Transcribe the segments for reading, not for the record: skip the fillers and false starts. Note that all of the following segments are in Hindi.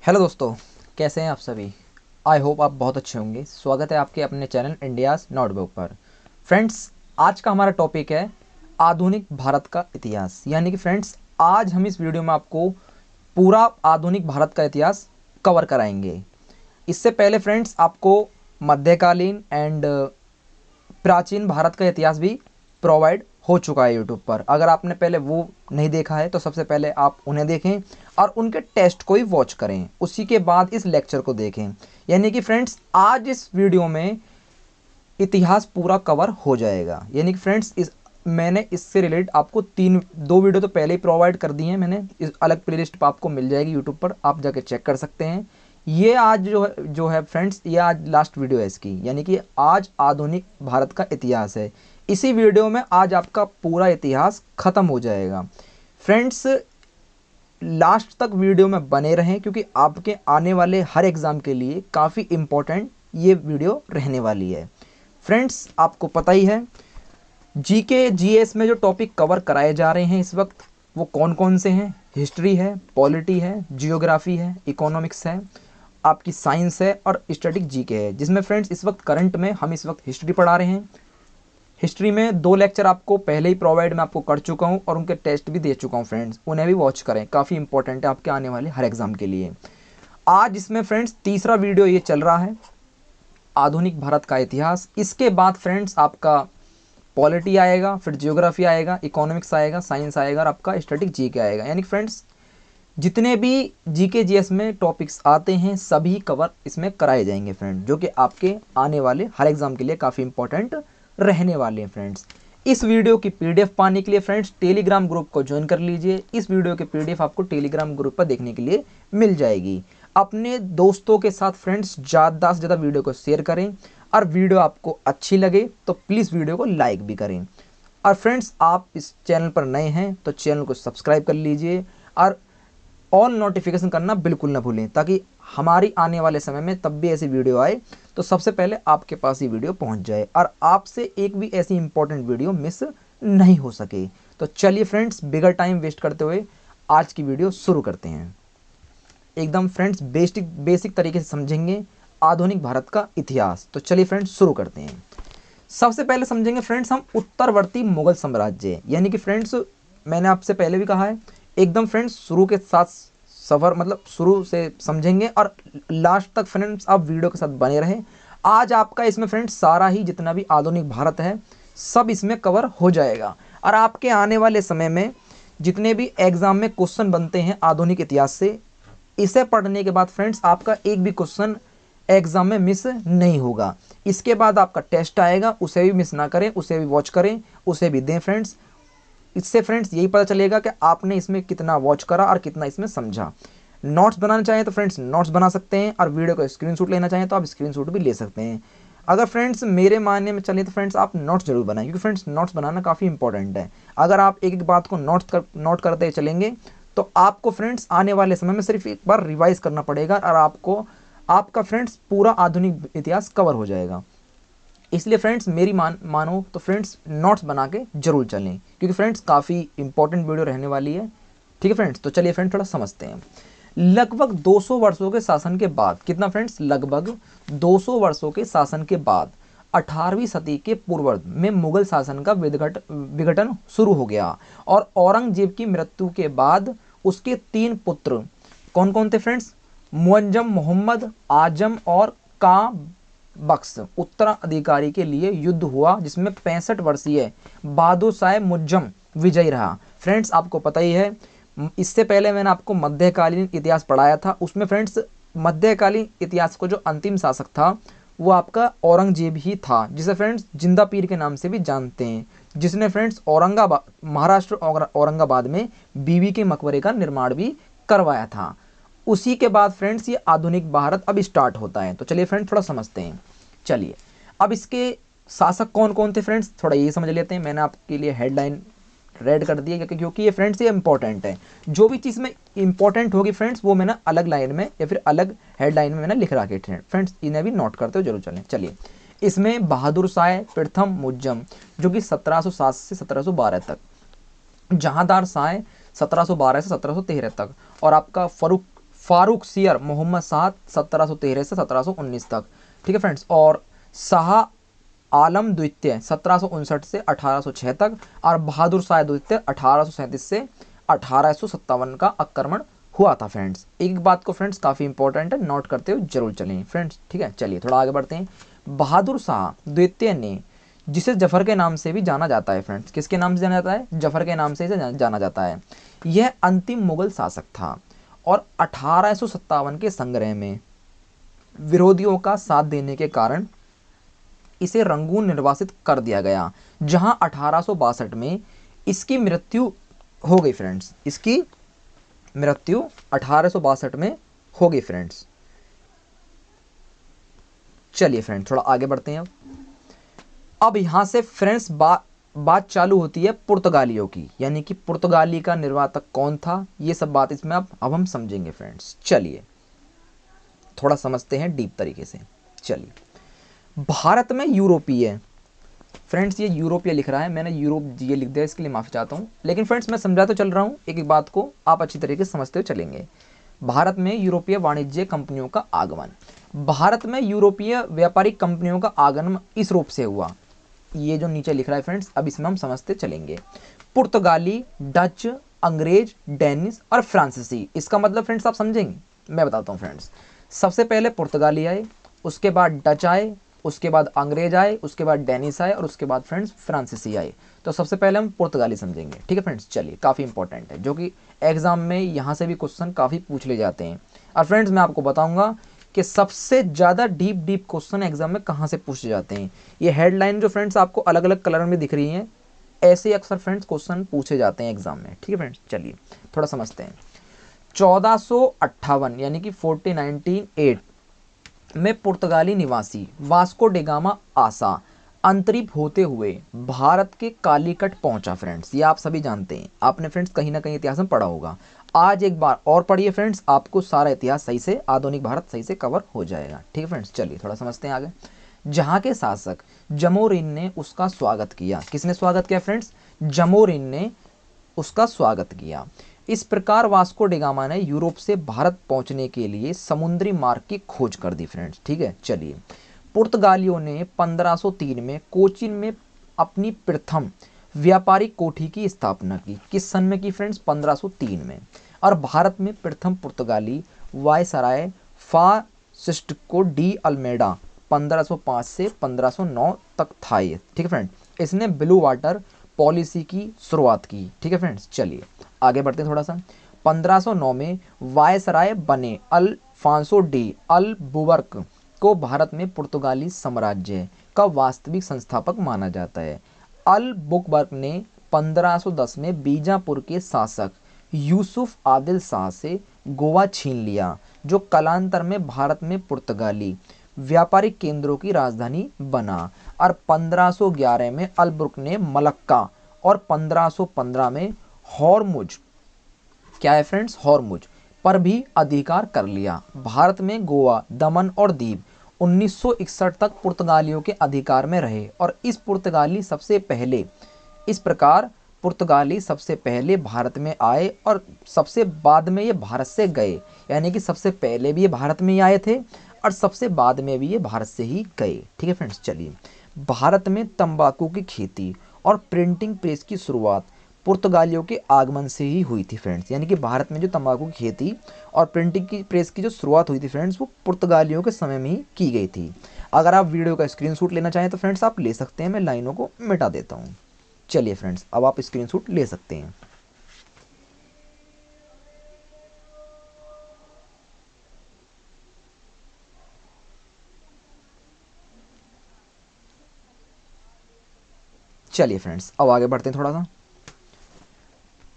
हेलो दोस्तों, कैसे हैं आप सभी। आई होप आप बहुत अच्छे होंगे। स्वागत है आपके अपने चैनल इंडियाज़ नोटबुक पर। फ्रेंड्स, आज का हमारा टॉपिक है आधुनिक भारत का इतिहास। यानी कि फ्रेंड्स, आज हम इस वीडियो में आपको पूरा आधुनिक भारत का इतिहास कवर कराएंगे। इससे पहले फ्रेंड्स, आपको मध्यकालीन एंड प्राचीन भारत का इतिहास भी प्रोवाइड हो चुका है यूट्यूब पर। अगर आपने पहले वो नहीं देखा है तो सबसे पहले आप उन्हें देखें और उनके टेस्ट को ही वॉच करें, उसी के बाद इस लेक्चर को देखें। यानी कि फ्रेंड्स, आज इस वीडियो में इतिहास पूरा कवर हो जाएगा। यानी कि फ्रेंड्स, मैंने इससे रिलेटेड आपको दो वीडियो तो पहले ही प्रोवाइड कर दी हैं मैंने। इस अलग प्लेलिस्ट पर आपको मिल जाएगी यूट्यूब पर, आप जाके चेक कर सकते हैं। ये आज जो है फ्रेंड्स, ये आज लास्ट वीडियो है इसकी। यानी कि आज आधुनिक भारत का इतिहास है। इसी वीडियो में आज आपका पूरा इतिहास ख़त्म हो जाएगा। फ्रेंड्स, लास्ट तक वीडियो में बने रहें, क्योंकि आपके आने वाले हर एग्ज़ाम के लिए काफ़ी इम्पोर्टेंट ये वीडियो रहने वाली है। फ्रेंड्स, आपको पता ही है जीके जीएस में जो टॉपिक कवर कराए जा रहे हैं इस वक्त, वो कौन कौन से हैं। हिस्ट्री है, पॉलिटी है, जियोग्राफी है, इकोनॉमिक्स है, आपकी साइंस है और स्टैटिक जीके है। जिसमें फ्रेंड्स इस वक्त करंट में हम इस वक्त हिस्ट्री पढ़ा रहे हैं। हिस्ट्री में 2 लेक्चर आपको पहले ही प्रोवाइड मैं आपको कर चुका हूँ और उनके टेस्ट भी दे चुका हूँ। फ्रेंड्स, उन्हें भी वॉच करें, काफ़ी इंपॉर्टेंट है आपके आने वाले हर एग्ज़ाम के लिए। आज इसमें फ्रेंड्स तीसरा वीडियो ये चल रहा है, आधुनिक भारत का इतिहास। इसके बाद फ्रेंड्स आपका पॉलिटी आएगा, फिर जियोग्राफी आएगा, इकोनॉमिक्स आएगा, साइंस आएगा और आपका स्टैटिक जीके आएगा। यानी फ्रेंड्स, जितने भी जीके जीएस में टॉपिक्स आते हैं सभी कवर इसमें कराए जाएंगे फ्रेंड, जो कि आपके आने वाले हर एग्ज़ाम के लिए काफ़ी इंपॉर्टेंट रहने वाले हैं। फ्रेंड्स, इस वीडियो की पीडीएफ पाने के लिए फ्रेंड्स टेलीग्राम ग्रुप को ज्वाइन कर लीजिए। इस वीडियो की पीडीएफ आपको टेलीग्राम ग्रुप पर देखने के लिए मिल जाएगी। अपने दोस्तों के साथ फ्रेंड्स ज़्यादा से ज़्यादा वीडियो को शेयर करें, और वीडियो आपको अच्छी लगे तो प्लीज़ वीडियो को लाइक भी करें। और फ्रेंड्स, आप इस चैनल पर नए हैं तो चैनल को सब्सक्राइब कर लीजिए और ऑल नोटिफिकेशन करना बिल्कुल ना भूलें, ताकि हमारी आने वाले समय में तब भी ऐसी वीडियो आए तो सबसे पहले आपके पास ही वीडियो पहुंच जाए और आपसे एक भी ऐसी इंपॉर्टेंट वीडियो मिस नहीं हो सके। तो चलिए फ्रेंड्स, बिगर टाइम वेस्ट करते हुए आज की वीडियो शुरू करते हैं। एकदम फ्रेंड्स बेसिक तरीके से समझेंगे आधुनिक भारत का इतिहास। तो चलिए फ्रेंड्स, शुरू करते हैं। सबसे पहले समझेंगे फ्रेंड्स हम उत्तरवर्ती मुगल साम्राज्य। यानी कि फ्रेंड्स, मैंने आपसे पहले भी कहा है, एकदम फ्रेंड्स शुरू के साथ सफ़र, मतलब शुरू से समझेंगे और लास्ट तक फ्रेंड्स आप वीडियो के साथ बने रहें। आज आपका इसमें फ्रेंड्स सारा ही जितना भी आधुनिक भारत है सब इसमें कवर हो जाएगा। और आपके आने वाले समय में जितने भी एग्ज़ाम में क्वेश्चन बनते हैं आधुनिक इतिहास से, इसे पढ़ने के बाद फ्रेंड्स आपका एक भी क्वेश्चन एग्ज़ाम में मिस नहीं होगा। इसके बाद आपका टेस्ट आएगा, उसे भी मिस ना करें, उसे भी वॉच करें, उसे भी दें फ्रेंड्स। इससे फ्रेंड्स यही पता चलेगा कि आपने इसमें कितना वॉच करा और कितना इसमें समझा। नोट्स बनाना चाहें तो फ्रेंड्स नोट्स बना सकते हैं, और वीडियो का स्क्रीनशॉट लेना चाहें तो आप स्क्रीनशॉट भी ले सकते हैं। अगर फ्रेंड्स मेरे मानने में चले तो फ्रेंड्स आप नोट्स जरूर बनाएं, क्योंकि फ्रेंड्स नोट्स बनाना काफ़ी इंपॉर्टेंट है। अगर आप एक एक बात को नोट करते चलेंगे तो आपको फ्रेंड्स आने वाले समय में सिर्फ एक बार रिवाइज करना पड़ेगा और आपका फ्रेंड्स पूरा आधुनिक इतिहास कवर हो जाएगा। इसलिए फ्रेंड्स मेरी मानो तो फ्रेंड्स नोट्स बना के जरूर चलें, क्योंकि फ्रेंड्स काफ़ी इंपॉर्टेंट वीडियो रहने वाली है। ठीक है फ्रेंड्स, तो चलिए फ्रेंड्स थोड़ा समझते हैं। लगभग 200 वर्षों के शासन के बाद, कितना फ्रेंड्स, लगभग 200 वर्षों के शासन के बाद 18वीं सदी के पूर्वार्ध में मुगल शासन का विघटन शुरू हो गया। और औरंगजेब की मृत्यु के बाद उसके 3 पुत्र, कौन कौन थे फ्रेंड्स, मुअज्जम मोहम्मद, आजम और का बख्श, उत्तराधिकारी के लिए युद्ध हुआ, जिसमें 65 वर्षीय बहादुर शाह मुअज्जम विजयी रहा। फ्रेंड्स, आपको पता ही है, इससे पहले मैंने आपको मध्यकालीन इतिहास पढ़ाया था। उसमें फ्रेंड्स मध्यकालीन इतिहास को जो अंतिम शासक था वो आपका औरंगजेब ही था, जिसे फ्रेंड्स जिंदा पीर के नाम से भी जानते हैं, जिसने फ्रेंड्स औरंगाबाद, महाराष्ट्र औरंगाबाद में बीबी के मकबरे का निर्माण भी करवाया था। उसी के बाद फ्रेंड्स ये आधुनिक भारत अब स्टार्ट होता है। तो चलिए फ्रेंड्स थोड़ा समझते हैं। चलिए, अब इसके शासक कौन कौन थे फ्रेंड्स, थोड़ा ये समझ लेते हैं। मैंने आपके लिए हेडलाइन रेड कर दी है, क्योंकि ये फ्रेंड्स ये इंपॉर्टेंट है। जो भी चीज़ में इंपॉर्टेंट होगी फ्रेंड्स वो मैंने अलग लाइन में या फिर अलग हेडलाइन में मैंने लिख रखी है फ्रेंड्स, इन्हें भी नोट करते हो जरूर चलें। चलिए, इसमें बहादुर शाह प्रथम मुअज्जम, जो कि 1707 से 1712 तक, जहांदार शाह 1712 से 1713 तक, और आपका फारूक सियर मोहम्मद शाह 1713 से 1719 तक, ठीक है फ्रेंड्स, और शाह आलम द्वितीय 1759 से 1806 तक, और बहादुर शाह द्वितीय 1837 से 1857 का आक्रमण हुआ था फ्रेंड्स। एक बात को फ्रेंड्स काफ़ी इंपॉर्टेंट है, नोट करते हुए जरूर चलें फ्रेंड्स, ठीक है। चलिए थोड़ा आगे बढ़ते हैं। बहादुर शाह द्वितीय ने, जिसे जफर के नाम से भी जाना जाता है फ्रेंड्स, किसके नाम से जाना जाता है? जफर के नाम से इसे जाना जाता है। यह अंतिम मुगल शासक था और 1857 के संग्रह में विरोधियों का साथ देने के कारण इसे रंगून निर्वासित कर दिया गया, जहां 1862 में इसकी मृत्यु हो गई फ्रेंड्स। इसकी मृत्यु 1862 में हो गई फ्रेंड्स। चलिए फ्रेंड्स थोड़ा आगे बढ़ते हैं। अब यहां से फ्रेंड्स बात चालू होती है पुर्तगालियों की, यानी कि पुर्तगाली का निर्वातक कौन था, ये सब बात इसमें अब हम समझेंगे फ्रेंड्स। चलिए थोड़ा समझते हैं डीप तरीके से। चलिए, भारत में यूरोपीय, फ्रेंड्स ये यूरोपीय लिख रहा है, मैंने यूरोप ये लिख दिया, इसके लिए माफ़ी चाहता हूँ, लेकिन फ्रेंड्स मैं समझा तो चल रहा हूँ, एक एक बात को आप अच्छी तरीके से समझते हुए चलेंगे। भारत में यूरोपीय वाणिज्य कंपनियों का आगमन। भारत में यूरोपीय व्यापारिक कंपनियों का आगमन इस रूप से हुआ, ये जो नीचे लिख रहा है फ्रेंड्स, अब इसमें हम समझते चलेंगे। पुर्तगाली, डच, अंग्रेज, डेनिश और फ्रांसीसी। इसका मतलब फ्रेंड्स आप समझेंगे, मैं बताता हूँ फ्रेंड्स। सबसे पहले पुर्तगाली आए, उसके बाद डच आए, उसके बाद अंग्रेज आए, उसके बाद डेनिश आए और उसके बाद फ्रेंड्स फ्रांसीसी आए। तो सबसे पहले हम पुर्तगाली समझेंगे, ठीक है फ्रेंड्स। चलिए, काफ़ी इंपॉर्टेंट है, जो कि एग्जाम में यहाँ से भी क्वेश्चन काफ़ी पूछ ले जाते हैं। और फ्रेंड्स मैं आपको बताऊंगा कि सबसे ज़्यादा डीप क्वेश्चन एग्जाम में कहाँ से पूछे जाते हैं। ये हेडलाइन जो फ्रेंड्स आपको अलग अलग कलर में दिख रही हैं, ऐसे अक्सर फ्रेंड्स क्वेश्चन पूछे जाते हैं एग्जाम में, ठीक है फ्रेंड्स। चलिए थोड़ा समझते हैं। 1458 यानी कि 1498 में पुर्तगाली निवासी वास्को डेगामा आसा अंतरिप होते हुए भारत के कालीकट पहुंचा फ्रेंड्स। ये आप सभी जानते हैं, आपने फ्रेंड्स कहीं ना कहीं इतिहास में पढ़ा होगा। आज एक बार और पढ़िए फ्रेंड्स, आपको सारा इतिहास सही से, आधुनिक भारत सही से कवर हो जाएगा, ठीक है फ्रेंड्स। चलिए थोड़ा समझते हैं आगे। जहाँ के शासक जमोरिन ने उसका स्वागत किया। किसने स्वागत किया फ्रेंड्स? जमोरिन ने उसका स्वागत किया। इस प्रकार वास्को डिगामा ने यूरोप से भारत पहुंचने के लिए समुद्री मार्ग की खोज कर दी फ्रेंड्स, ठीक है। चलिए, पुर्तगालियों ने 1503 में कोचीन में अपनी प्रथम व्यापारिक कोठी की स्थापना की। किस सन में की फ्रेंड्स? 1503 में। और भारत में प्रथम पुर्तगाली वायसराय फ्रांसिस्को डी अल्मेडा 1505 से 1509 तक था ये, ठीक है फ्रेंड। इसने ब्लू वाटर पॉलिसी की शुरुआत की, ठीक है फ्रेंड्स। चलिए आगे बढ़ते हैं थोड़ा सा। 1509 में वायसराय बने अल्फांसो डी अल्बुकर्क को भारत में पुर्तगाली साम्राज्य का वास्तविक संस्थापक माना जाता है। अल्बुकर्क ने 1510 में बीजापुर के शासक यूसुफ आदिल शाह से गोवा छीन लिया, जो कालांतर में भारत में पुर्तगाली व्यापारिक केंद्रों की राजधानी बना। और 1511 में अल्बुकर्क ने मलक्का और 1515 में हॉर्मुज, क्या है फ्रेंड्स? हॉर्मुज पर भी अधिकार कर लिया। भारत में गोवा, दमन और दीव 1961 तक पुर्तगालियों के अधिकार में रहे और इस प्रकार पुर्तगाली सबसे पहले भारत में आए और सबसे बाद में ये भारत से गए, यानी कि सबसे पहले भी ये भारत में ही आए थे और सबसे बाद में भी ये भारत से ही गए, ठीक है फ्रेंड्स। चलिए, भारत में तंबाकू की खेती और प्रिंटिंग प्रेस की शुरुआत पुर्तगालियों के आगमन से ही हुई थी फ्रेंड्स, यानी कि भारत में जो तंबाकू की खेती और प्रिंटिंग की प्रेस की जो शुरुआत हुई थी फ्रेंड्स, वो पुर्तगालियों के समय में ही की गई थी। अगर आप वीडियो का स्क्रीनशॉट लेना चाहें तो फ्रेंड्स आप ले सकते हैं, मैं लाइनों को मिटा देता हूँ। चलिए फ्रेंड्स, अब आप स्क्रीनशॉट ले सकते हैं। चलिए फ्रेंड्स, अब आगे बढ़ते हैं थोड़ा सा।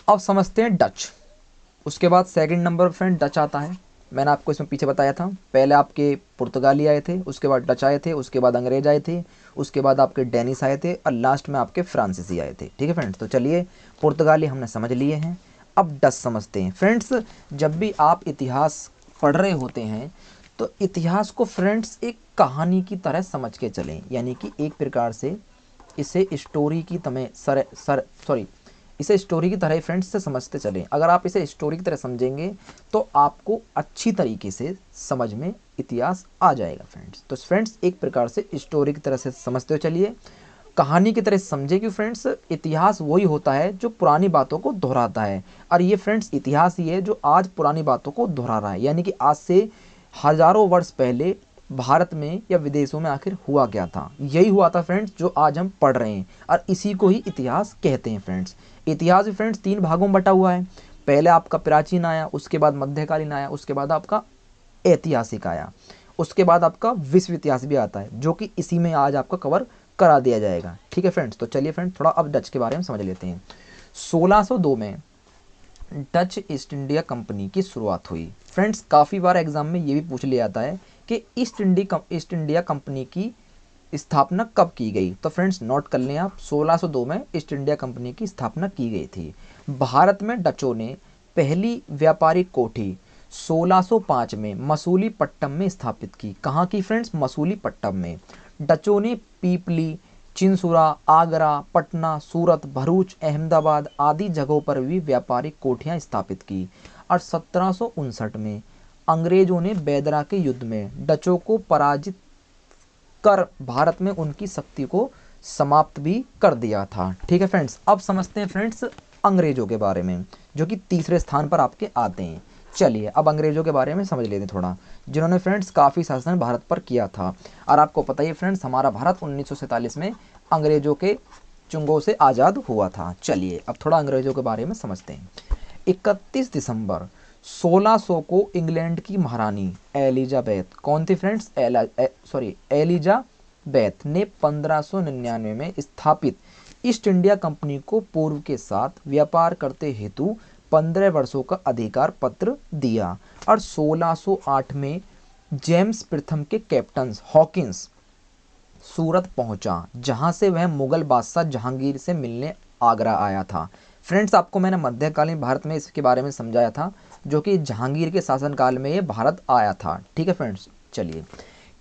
अब समझते हैं डच। उसके बाद सेकंड नंबर फ्रेंड डच आता है। मैंने आपको इसमें पीछे बताया था, पहले आपके पुर्तगाली आए थे, उसके बाद डच आए थे, उसके बाद अंग्रेज आए थे, उसके बाद आपके डेनिश आए थे और लास्ट में आपके फ्रांसीसी आए थे, ठीक है फ्रेंड्स। तो चलिए, पुर्तगाली हमने समझ लिए हैं, अब डच समझते हैं फ्रेंड्स। जब भी आप इतिहास पढ़ रहे होते हैं तो इतिहास को फ्रेंड्स एक कहानी की तरह समझ के चलें, यानी कि एक प्रकार से इसे स्टोरी की तरह इसे स्टोरी की तरह ही फ्रेंड्स से समझते चलें। अगर आप इसे स्टोरी की तरह समझेंगे तो आपको अच्छी तरीके से समझ में इतिहास आ जाएगा फ्रेंड्स। तो फ्रेंड्स एक प्रकार से स्टोरी की तरह से समझते हुए चलिए, कहानी की तरह समझे कि फ्रेंड्स इतिहास वही होता है जो पुरानी बातों को दोहराता है। और ये फ्रेंड्स इतिहास ही है जो आज पुरानी बातों को दोहरा रहा है, यानी कि आज से हजारों वर्ष पहले भारत में या विदेशों में आखिर हुआ क्या था, यही हुआ था फ्रेंड्स जो आज हम पढ़ रहे हैं, और इसी को ही इतिहास कहते हैं फ्रेंड्स। इतिहास भी फ्रेंड्स 3 भागों में बटा हुआ है। पहले आपका प्राचीन आया, उसके बाद मध्यकालीन आया, उसके बाद आपका ऐतिहासिक आया, उसके बाद आपका विश्व इतिहास भी आता है, जो कि इसी में आज आपका कवर करा दिया जाएगा। ठीक है फ्रेंड्स, तो चलिए फ्रेंड्स थोड़ा अब डच के बारे में समझ लेते हैं। 1602 में डच ईस्ट इंडिया कंपनी की शुरुआत हुई। फ्रेंड्स काफ़ी बार एग्जाम में ये भी पूछ लिया जाता है कि ईस्ट इंडिया कंपनी की स्थापना कब की गई। तो फ्रेंड्स नोट कर लें आप, 1602 में ईस्ट इंडिया कंपनी की स्थापना की गई थी। भारत में डचों ने पहली व्यापारिक कोठी 1605 में मसूलीपट्टनम में स्थापित की। कहाँ की फ्रेंड्स? मसूलीपट्टनम में। डचों ने पीपली, चिंसुरा, आगरा, पटना, सूरत, भरूच, अहमदाबाद आदि जगहों पर भी व्यापारिक कोठियां स्थापित की। और 1759 में अंग्रेजों ने बेदरा के युद्ध में डचों को पराजित कर भारत में उनकी शक्ति को समाप्त भी कर दिया था। ठीक है फ्रेंड्स, अब समझते हैं फ्रेंड्स अंग्रेजों के बारे में, जो कि तीसरे स्थान पर आपके आते हैं। चलिए अब अंग्रेजों के बारे में समझ लेते हैं थोड़ा, जिन्होंने फ्रेंड्स काफ़ी शासन भारत पर किया था। और आपको पता ही फ्रेंड्स हमारा भारत 1947 में अंग्रेजों के चंगुल से आज़ाद हुआ था। चलिए अब थोड़ा अंग्रेजों के बारे में समझते हैं। 31 दिसंबर 1600 को इंग्लैंड की महारानी एलिजाबेथ, कौन थी फ्रेंड्स? एलिजाबेथ ने 1599 में स्थापित ईस्ट इंडिया कंपनी को पूर्व के साथ व्यापार करते हेतु 15 वर्षों का अधिकार पत्र दिया। और 1608 में जेम्स प्रथम के कैप्टन हॉकिंस सूरत पहुंचा, जहां से वह मुगल बादशाह जहांगीर से मिलने आगरा आया था। फ्रेंड्स आपको मैंने मध्यकालीन भारत में इसके बारे में समझाया था, जो कि जहांगीर के शासनकाल में ये भारत आया था। ठीक है फ्रेंड्स, चलिए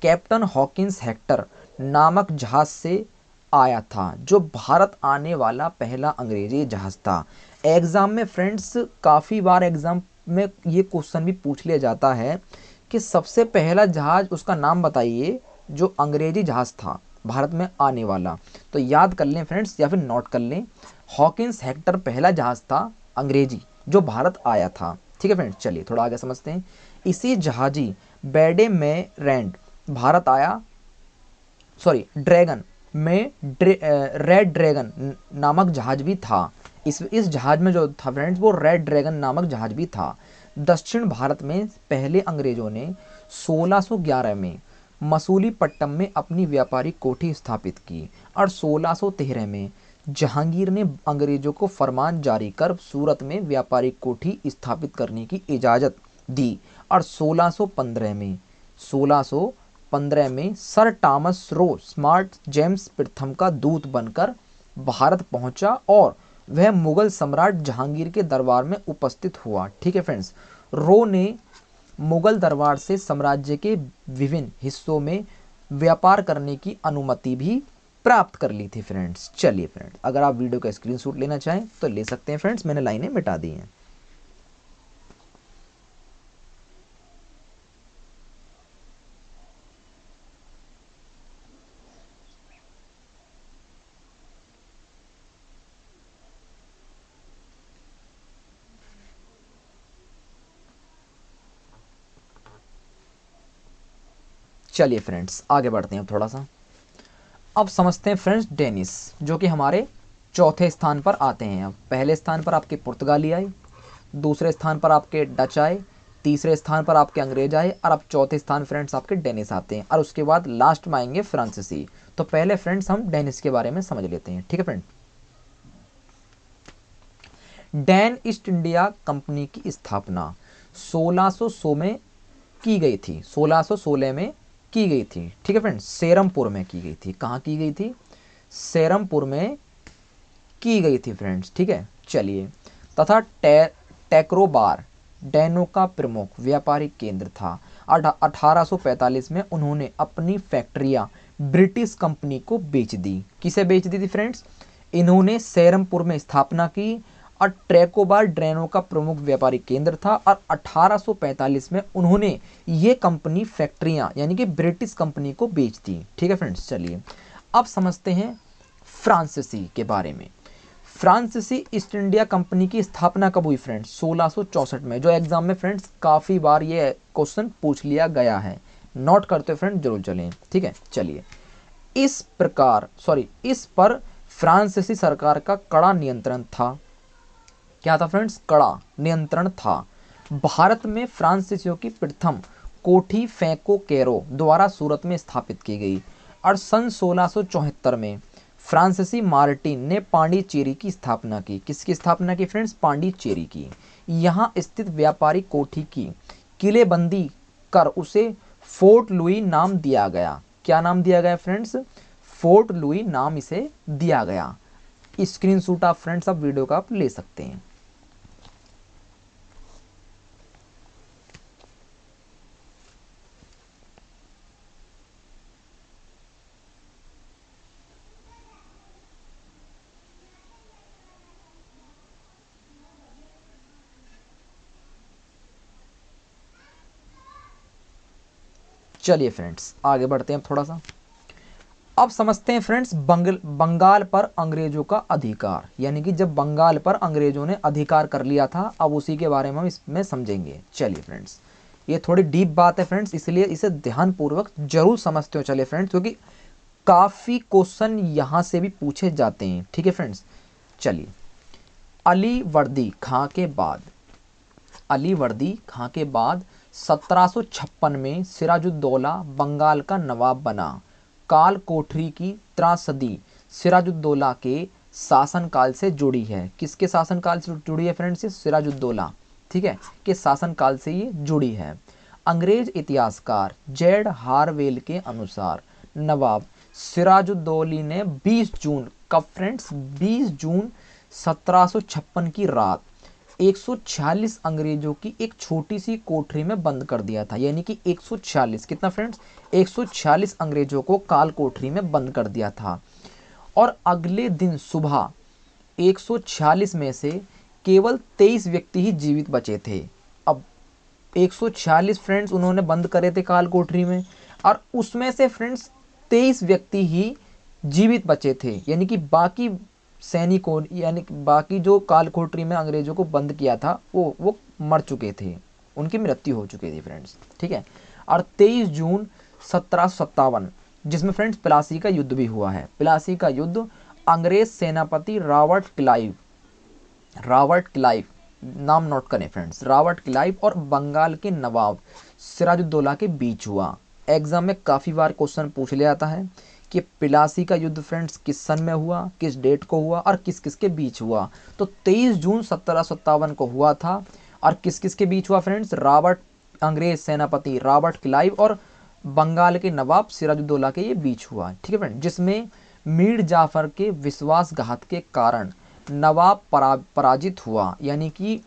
कैप्टन हॉकिंस हेक्टर नामक जहाज से आया था, जो भारत आने वाला पहला अंग्रेजी जहाज था। एग्जाम में फ्रेंड्स काफ़ी बार एग्जाम में ये क्वेश्चन भी पूछ लिया जाता है कि सबसे पहला जहाज उसका नाम बताइए जो अंग्रेजी जहाज था भारत में आने वाला। तो याद कर लें फ्रेंड्स या फिर नोट कर लें, हॉकिंस हेक्टर पहला जहाज था अंग्रेजी जो भारत आया था। ठीक है फ्रेंड्स, चलिए थोड़ा आगे समझते हैं। इसी जहाजी बैडे में रैंड भारत आया, ड्रैगन में रेड ड्रैगन नामक जहाज भी था। इस जहाज में जो था फ्रेंड्स वो रेड ड्रैगन नामक जहाज भी था। दक्षिण भारत में पहले अंग्रेजों ने 1611 में मसूलीपट्टनम में अपनी व्यापारिक कोठी स्थापित की। और 1613 में जहांगीर ने अंग्रेजों को फरमान जारी कर सूरत में व्यापारिक कोठी स्थापित करने की इजाज़त दी। और 1615 में sir Thomas Roe smart James प्रथम का दूत बनकर भारत पहुंचा और वह मुगल सम्राट जहांगीर के दरबार में उपस्थित हुआ। ठीक है फ्रेंड्स, रो ने मुगल दरबार से साम्राज्य के विभिन्न हिस्सों में व्यापार करने की अनुमति भी प्राप्त कर ली थी फ्रेंड्स। चलिए फ्रेंड्स, अगर आप वीडियो का स्क्रीनशॉट लेना चाहें तो ले सकते हैं फ्रेंड्स, मैंने लाइनें मिटा दी हैं। चलिए फ्रेंड्स आगे बढ़ते हैं थोड़ा सा। अब समझते हैं फ्रेंड्स डेनिस, जो कि हमारे चौथे स्थान पर आते हैं। अब पहले स्थान पर आपके पुर्तगाली आए, दूसरे स्थान पर आपके डच आए, तीसरे स्थान पर आपके अंग्रेज आए, और अब चौथे स्थान फ्रेंड्स आपके डेनिस आते हैं। और उसके बाद लास्ट में आएंगे फ्रांसीसी। तो पहले फ्रेंड्स हम डेनिस के बारे में समझ लेते हैं। ठीक है friend, Dan east India company की स्थापना 1600 में की गई थी, 1616 में की गई थी। ठीक है फ्रेंड्स, सेरमपुर में की गई थी। कहाँ की गई थी? सेरमपुर में की गई थी फ्रेंड्स। ठीक है, चलिए। तथा टैक्रोबार डैनों का प्रमुख व्यापारिक केंद्र था। 1845 में उन्होंने अपनी फैक्ट्रियां ब्रिटिश कंपनी को बेच दी। किसे बेच दी थी फ्रेंड्स? इन्होंने सेरमपुर में स्थापना की और ट्रैकोबार ड्रेनों का प्रमुख व्यापारी केंद्र था। और 1845 में उन्होंने ये कंपनी फैक्ट्रियां यानी कि ब्रिटिश कंपनी को बेच दी। ठीक है फ्रेंड्स, चलिए अब समझते हैं फ्रांसीसी के बारे में। फ्रांसीसी ईस्ट इंडिया कंपनी की स्थापना कब हुई फ्रेंड्स? 1664 में, जो एग्जाम में फ्रेंड्स काफ़ी बार ये क्वेश्चन पूछ लिया गया है। नोट करते फ्रेंड जरूर चलें। ठीक है, चलिए इस पर फ्रांसीसी सरकार का कड़ा नियंत्रण था। क्या था फ्रेंड्स? कड़ा नियंत्रण था। भारत में फ्रांसीसियों की प्रथम कोठी फैको कैरो द्वारा सूरत में स्थापित की गई। और सन 1674 में फ्रांसीसी मार्टिन ने पांडिचेरी की स्थापना की। किसकी स्थापना की फ्रेंड्स? पांडिचेरी की। यहाँ स्थित व्यापारी कोठी की किलेबंदी कर उसे फोर्ट लुई नाम दिया गया। क्या नाम दिया गया फ्रेंड्स? फोर्ट लुई नाम इसे दिया गया। स्क्रीनशॉट आप फ्रेंड्स आप वीडियो का आप ले सकते हैं। चलिए फ्रेंड्स आगे बढ़ते हैं थोड़ा सा। अब समझते हैं फ्रेंड्स बंगाल पर अंग्रेजों का अधिकार, यानी कि जब बंगाल पर अंग्रेजों ने अधिकार कर लिया था, अब उसी के बारे में हम इसमें समझेंगे। चलिए फ्रेंड्स, ये थोड़ी डीप बात है फ्रेंड्स, इसलिए इसे ध्यानपूर्वक जरूर समझते हो चले फ्रेंड्स, क्योंकि काफ़ी क्वेश्चन यहाँ से भी पूछे जाते हैं। ठीक है फ्रेंड्स, चलिए अली वर्दी खां के बाद 1756 में सिराजुद्दौला बंगाल का नवाब बना। काल कोठरी की त्रासदी सिराजुद्दौला के शासनकाल से जुड़ी है। किसके शासनकाल से जुड़ी है फ्रेंड्स? सिराजुद्दौला, ठीक है, के शासनकाल से ये जुड़ी है। अंग्रेज इतिहासकार जेड हारवेल के अनुसार नवाब सिराजुद्दौला ने 20 जून कब फ्रेंड्स? 20 जून 1756 की रात 146 अंग्रेजों की एक छोटी सी कोठरी में बंद कर दिया था। यानी कि 146 कितना फ्रेंड्स? 146 अंग्रेजों को काल कोठरी में बंद कर दिया था। और अगले दिन सुबह 146 में से केवल 23 व्यक्ति ही जीवित बचे थे। अब 146 फ्रेंड्स उन्होंने बंद करे थे काल कोठरी में, और उसमें से फ्रेंड्स 23 व्यक्ति ही जीवित बचे थे। यानी कि बाकी सैनिकों, यानी बाकी जो काल कोठरी में अंग्रेजों को बंद किया था वो मर चुके थे, उनकी मृत्यु हो चुकी थी फ्रेंड्स। ठीक है, और 23 जून 1757 जिसमें फ्रेंड्स प्लासी का युद्ध भी हुआ है। प्लासी का युद्ध अंग्रेज सेनापति रॉबर्ट क्लाइव नाम नोट करें फ्रेंड्स, रॉबर्ट क्लाइव और बंगाल के नवाब सिराजुद्दौला के बीच हुआ। एग्जाम में काफ़ी बार क्वेश्चन पूछ लिया जाता है कि प्लासी का युद्ध फ्रेंड्स किस सन में हुआ, किस डेट को हुआ और किस किस के बीच हुआ। तो 23 जून 1757 को हुआ था। और किस किस के बीच हुआ फ्रेंड्स? अंग्रेज सेनापति रॉबर्ट क्लाइव और बंगाल के नवाब सिराजुद्दौला के ये बीच हुआ। ठीक है फ्रेंड, जिसमें मीर जाफर के विश्वासघात के कारण नवाब पराजित हुआ। यानी कि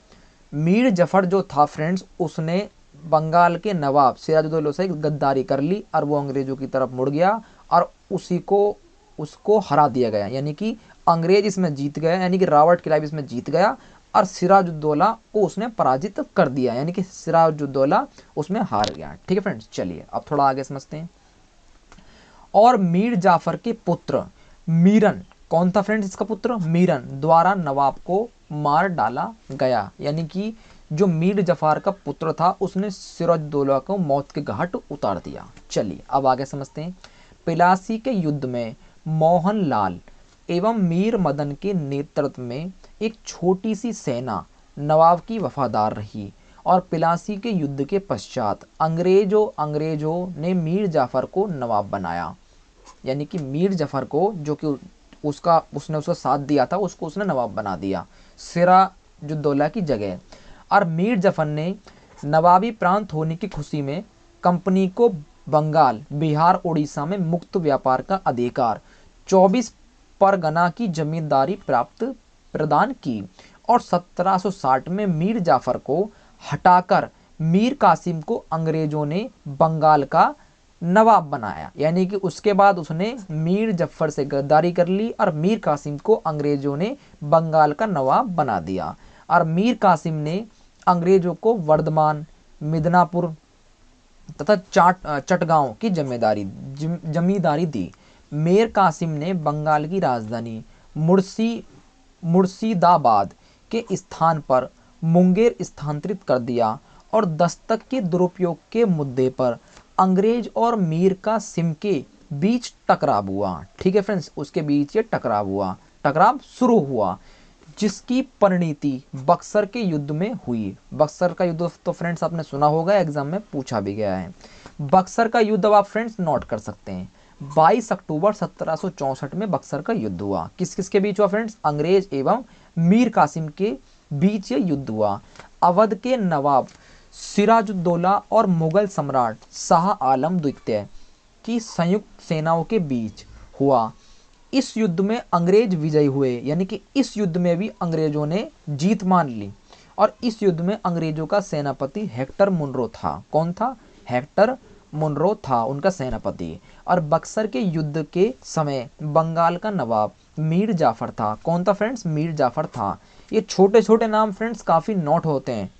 मीर जाफर जो था फ्रेंड्स, उसने बंगाल के नवाब सिराजुद्दौला से गद्दारी कर ली और वो अंग्रेजों की तरफ मुड़ गया और उसको हरा दिया गया। यानी कि अंग्रेज इसमें जीत गया, यानी कि रॉबर्ट क्लाइव इसमें जीत गया और सिराजुद्दौला को उसने पराजित कर दिया, यानी कि सिराजुद्दौला उसमें हार गया। ठीक है फ्रेंड्स, चलिए अब थोड़ा आगे समझते हैं। और मीर जाफर के पुत्र मीरन, कौन था फ्रेंड्स इसका पुत्र? मीरन द्वारा नवाब को मार डाला गया। यानी कि जो मीर जाफर का पुत्र था उसने सिराजुद्दौला को मौत के घाट उतार दिया। चलिए अब आगे समझते हैं। प्लासी के युद्ध में मोहनलाल एवं मीर मदन के नेतृत्व में एक छोटी सी सेना नवाब की वफादार रही। और प्लासी के युद्ध के पश्चात अंग्रेजों ने मीर जाफर को नवाब बनाया। यानी कि मीर जाफर को, जो कि उसने उसका साथ दिया था, उसको उसने नवाब बना दिया सिराजुद्दौला की जगह। और मीर जाफर ने नवाबी प्रांत होने की खुशी में कंपनी को बंगाल, बिहार, उड़ीसा में मुक्त व्यापार का अधिकार, 24 परगना की जमींदारी प्रदान की। और 1760 में मीर जाफर को हटाकर मीर कासिम को अंग्रेजों ने बंगाल का नवाब बनाया, यानी कि उसके बाद उसने मीर जफर से गद्दारी कर ली और मीर कासिम को अंग्रेजों ने बंगाल का नवाब बना दिया। और मीर कासिम ने अंग्रेजों को वर्धमान, मिदनापुर तथा चटगांव की जमींदारी दी। मीर कासिम ने बंगाल की राजधानी मुर्शिदाबाद के स्थान पर मुंगेर स्थानांतरित कर दिया और दस्तक के दुरुपयोग के मुद्दे पर अंग्रेज और मीर कासिम के बीच टकराव हुआ। ठीक है फ्रेंड्स, उसके बीच ये टकराव शुरू हुआ, जिसकी परिणति बक्सर के युद्ध में हुई। बक्सर का युद्ध तो फ्रेंड्स आपने सुना होगा, एग्जाम में पूछा भी गया है। बक्सर का युद्ध अब आप फ्रेंड्स नोट कर सकते हैं। 22 अक्टूबर 1764 में बक्सर का युद्ध हुआ। किस किस के बीच हुआ फ्रेंड्स? अंग्रेज एवं मीर कासिम के बीच ये युद्ध हुआ। अवध के नवाब सिराजुद्दौला और मुगल सम्राट शाह आलम द्वितीय की संयुक्त सेनाओं के बीच हुआ। इस युद्ध में अंग्रेज विजयी हुए, यानी कि इस युद्ध में भी अंग्रेजों ने जीत मान ली। और इस युद्ध में अंग्रेजों का सेनापति हेक्टर मुनरो था। कौन था? हेक्टर मुनरो था उनका सेनापति। और बक्सर के युद्ध के समय बंगाल का नवाब मीर जाफर था। कौन था फ्रेंड्स? मीर जाफर था। ये छोटे छोटे नाम फ्रेंड्स काफ़ी नोट होते हैं,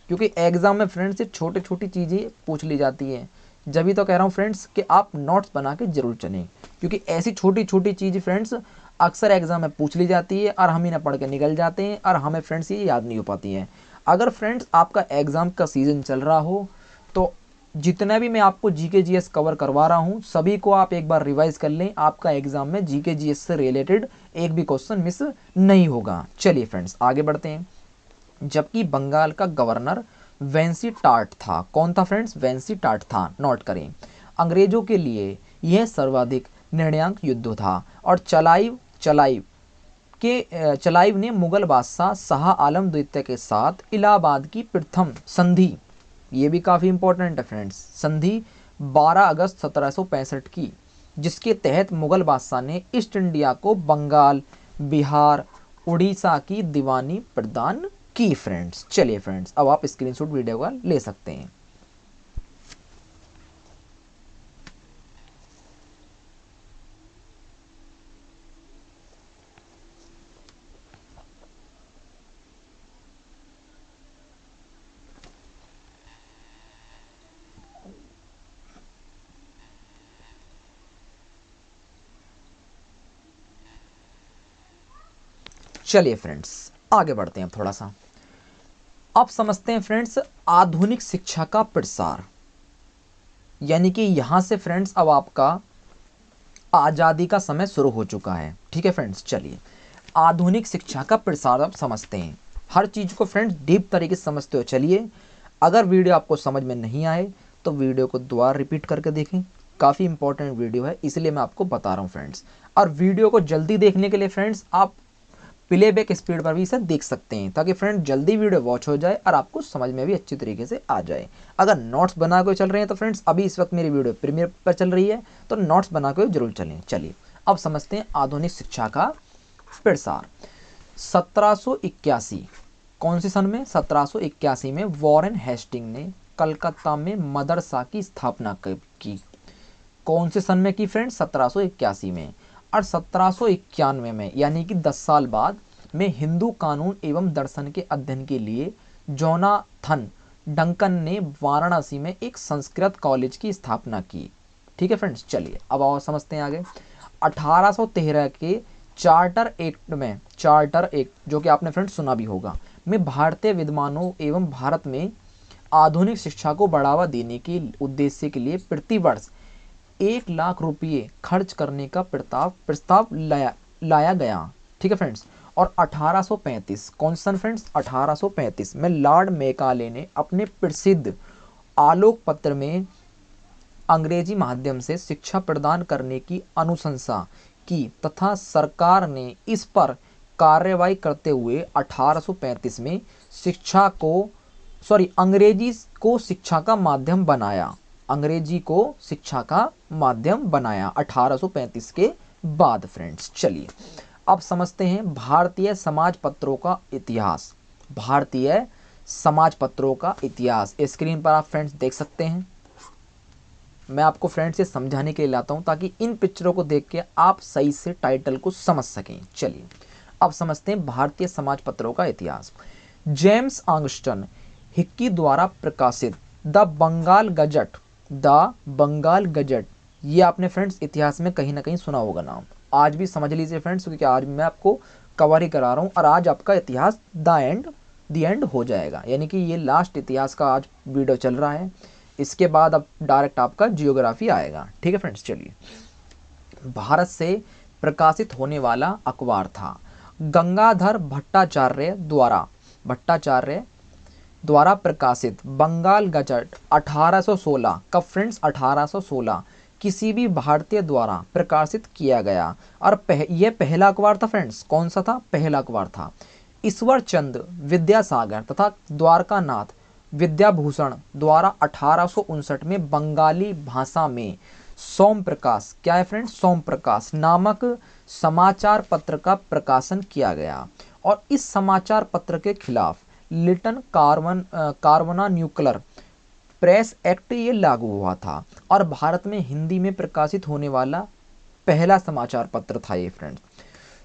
क्योंकि एग्जाम में फ्रेंड्स ये छोटी छोटी चीज़ें पूछ ली जाती हैं। जब भी तो कह रहा हूँ फ्रेंड्स कि आप नोट्स बना के जरूर चलें, क्योंकि ऐसी छोटी छोटी चीज़ फ्रेंड्स अक्सर एग्जाम में पूछ ली जाती है और हम इन्हें पढ़ के निकल जाते हैं और हमें फ्रेंड्स ये याद नहीं हो पाती है। अगर फ्रेंड्स आपका एग्ज़ाम का सीज़न चल रहा हो तो जितना भी मैं आपको जीके जीएस कवर करवा रहा हूँ सभी को आप एक बार रिवाइज कर लें। आपका एग्जाम में जीके जीएस से रिलेटेड एक भी क्वेश्चन मिस नहीं होगा। चलिए फ्रेंड्स आगे बढ़ते हैं। जबकि बंगाल का गवर्नर वेंसी टार्ट था। कौन था फ्रेंड्स? वेंसी टार्ट था। नोट करें, अंग्रेजों के लिए यह सर्वाधिक निर्णायक युद्ध था। और चलाइव ने मुगल बादशाह शाह आलम द्वितीय के साथ इलाहाबाद की प्रथम संधि, ये भी काफ़ी इंपॉर्टेंट है फ्रेंड्स, संधि 12 अगस्त 1765 की, जिसके तहत मुगल बादशाह ने ईस्ट इंडिया को बंगाल, बिहार, उड़ीसा की दीवानी प्रदान की फ्रेंड्स। चलिए फ्रेंड्स अब आप स्क्रीनशॉट वीडियो का ले सकते हैं। चलिए फ्रेंड्स आगे बढ़ते हैं थोड़ा सा। अब समझते हैं फ्रेंड्स आधुनिक शिक्षा का प्रसार, यानी कि यहां से फ्रेंड्स अब आपका आज़ादी का समय शुरू हो चुका है। ठीक है फ्रेंड्स, चलिए आधुनिक शिक्षा का प्रसार अब समझते हैं। हर चीज़ को फ्रेंड्स डीप तरीके से समझते हो। चलिए अगर वीडियो आपको समझ में नहीं आए तो वीडियो को दोबारा रिपीट करके देखें, काफ़ी इंपॉर्टेंट वीडियो है इसलिए मैं आपको बता रहा हूँ फ्रेंड्स। और वीडियो को जल्दी देखने के लिए फ्रेंड्स आप प्लेबैक स्पीड पर भी इसे देख सकते हैं, ताकि फ्रेंड जल्दी वीडियो वॉच हो जाए और आपको समझ में भी अच्छी तरीके से आ जाए। अगर नोट्स बना के चल रहे हैं तो फ्रेंड्स अभी इस वक्त मेरी वीडियो प्रीमियर पर चल रही है तो नोट्स बना के जरूर चलें। चलिए अब समझते हैं आधुनिक शिक्षा का प्रसार। 1781 कौन से सन में? 1781 में वॉरेन हेस्टिंग ने कलकत्ता में मदरसा की स्थापना की। कौन से सन में की फ्रेंड्स? 1781 में। और 1791 में यानी कि 10 साल बाद में हिंदू कानून एवं दर्शन के अध्ययन के लिए जोनाथन डंकन ने वाराणसी में एक संस्कृत कॉलेज की स्थापना की। ठीक है फ्रेंड्स, चलिए अब और समझते हैं आगे। 1813 के चार्टर एक्ट जो कि आपने फ्रेंड्स सुना भी होगा, में भारतीय विद्वानों एवं भारत में आधुनिक शिक्षा को बढ़ावा देने के उद्देश्य के लिए प्रतिवर्ष 1 लाख रुपये खर्च करने का प्रस्ताव लाया गया। ठीक है फ्रेंड्स। और 1835 कौन सन फ्रेंड्स? 1835 में लॉर्ड मेकाले ने अपने प्रसिद्ध आलोक पत्र में अंग्रेजी माध्यम से शिक्षा प्रदान करने की अनुशंसा की तथा सरकार ने इस पर कार्रवाई करते हुए 1835 में अंग्रेजी को शिक्षा का माध्यम बनाया। अंग्रेजी को शिक्षा का माध्यम बनाया 1835 के बाद फ्रेंड्स। चलिए अब समझते हैं भारतीय समाज पत्रों का इतिहास। भारतीय समाज पत्रों का इतिहास स्क्रीन पर आप फ्रेंड्स देख सकते हैं। मैं आपको फ्रेंड्स ये समझाने के लिए लाता हूँ ताकि इन पिक्चरों को देख के आप सही से टाइटल को समझ सकें। चलिए अब समझते हैं भारतीय समाज पत्रों का इतिहास। जेम्स आंगस्टन हिक्की द्वारा प्रकाशित द बंगाल गजट, ये आपने फ्रेंड्स इतिहास में कहीं ना कहीं सुना होगा नाम। आज भी समझ लीजिए फ्रेंड्स, क्योंकि आज मैं आपको कवर ही करा रहा हूँ और आज आपका इतिहास द एंड हो जाएगा, यानी कि ये लास्ट इतिहास का आज वीडियो चल रहा है। इसके बाद अब डायरेक्ट आपका जियोग्राफी आएगा। ठीक है फ्रेंड्स, चलिए भारत से प्रकाशित होने वाला अखबार था। गंगाधर भट्टाचार्य द्वारा प्रकाशित बंगाल गजट 1816 का फ्रेंड्स 1816 किसी भी भारतीय द्वारा प्रकाशित किया गया और यह पहला अखबार था फ्रेंड्स। कौन सा था? पहला अखबार था। ईश्वर चंद विद्यासागर तथा द्वारकानाथ विद्याभूषण द्वारा 1859 में बंगाली भाषा में सोम प्रकाश, क्या है फ्रेंड्स? सोम प्रकाश नामक समाचार पत्र का प्रकाशन किया गया और इस समाचार पत्र के खिलाफ लिटन कार्बना न्यूक्लियर प्रेस एक्ट ये लागू हुआ था और भारत में हिंदी में प्रकाशित होने वाला पहला समाचार पत्र था ये फ्रेंड्स।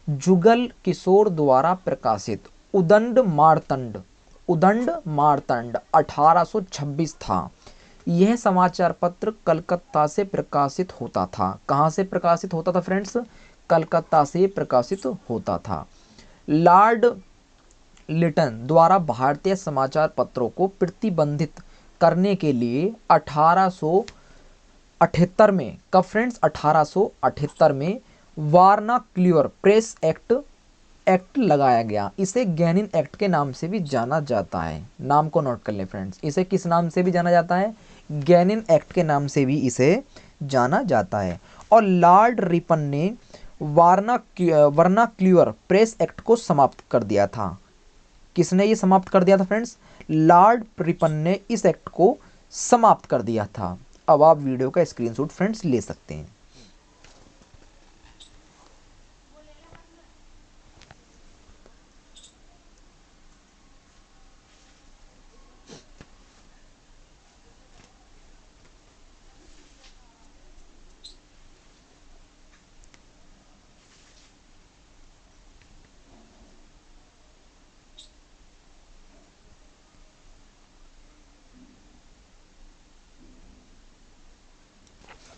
जुगल किशोर द्वारा प्रकाशित उदंड मारतंड 1826 था। यह समाचार पत्र कलकत्ता से प्रकाशित होता था। कहाँ से प्रकाशित होता था फ्रेंड्स? कलकत्ता से प्रकाशित होता था। लॉर्ड लिटन द्वारा भारतीय समाचार पत्रों को प्रतिबंधित करने के लिए 1878 में, कब फ्रेंड्स? 1878 में वार्नाक्यूलर प्रेस एक्ट लगाया गया। इसे गैनिन एक्ट के नाम से भी जाना जाता है। नाम को नोट कर लें फ्रेंड्स, इसे किस नाम से भी जाना जाता है? गैनिन एक्ट के नाम से भी इसे जाना जाता है। और लॉर्ड रिपन ने वार्नाक्यूलर प्रेस एक्ट को समाप्त कर दिया था। किसने ये समाप्त कर दिया था फ्रेंड्स? लॉर्ड रिपन ने इस एक्ट को समाप्त कर दिया था। अब आप वीडियो का स्क्रीनशॉट फ्रेंड्स ले सकते हैं।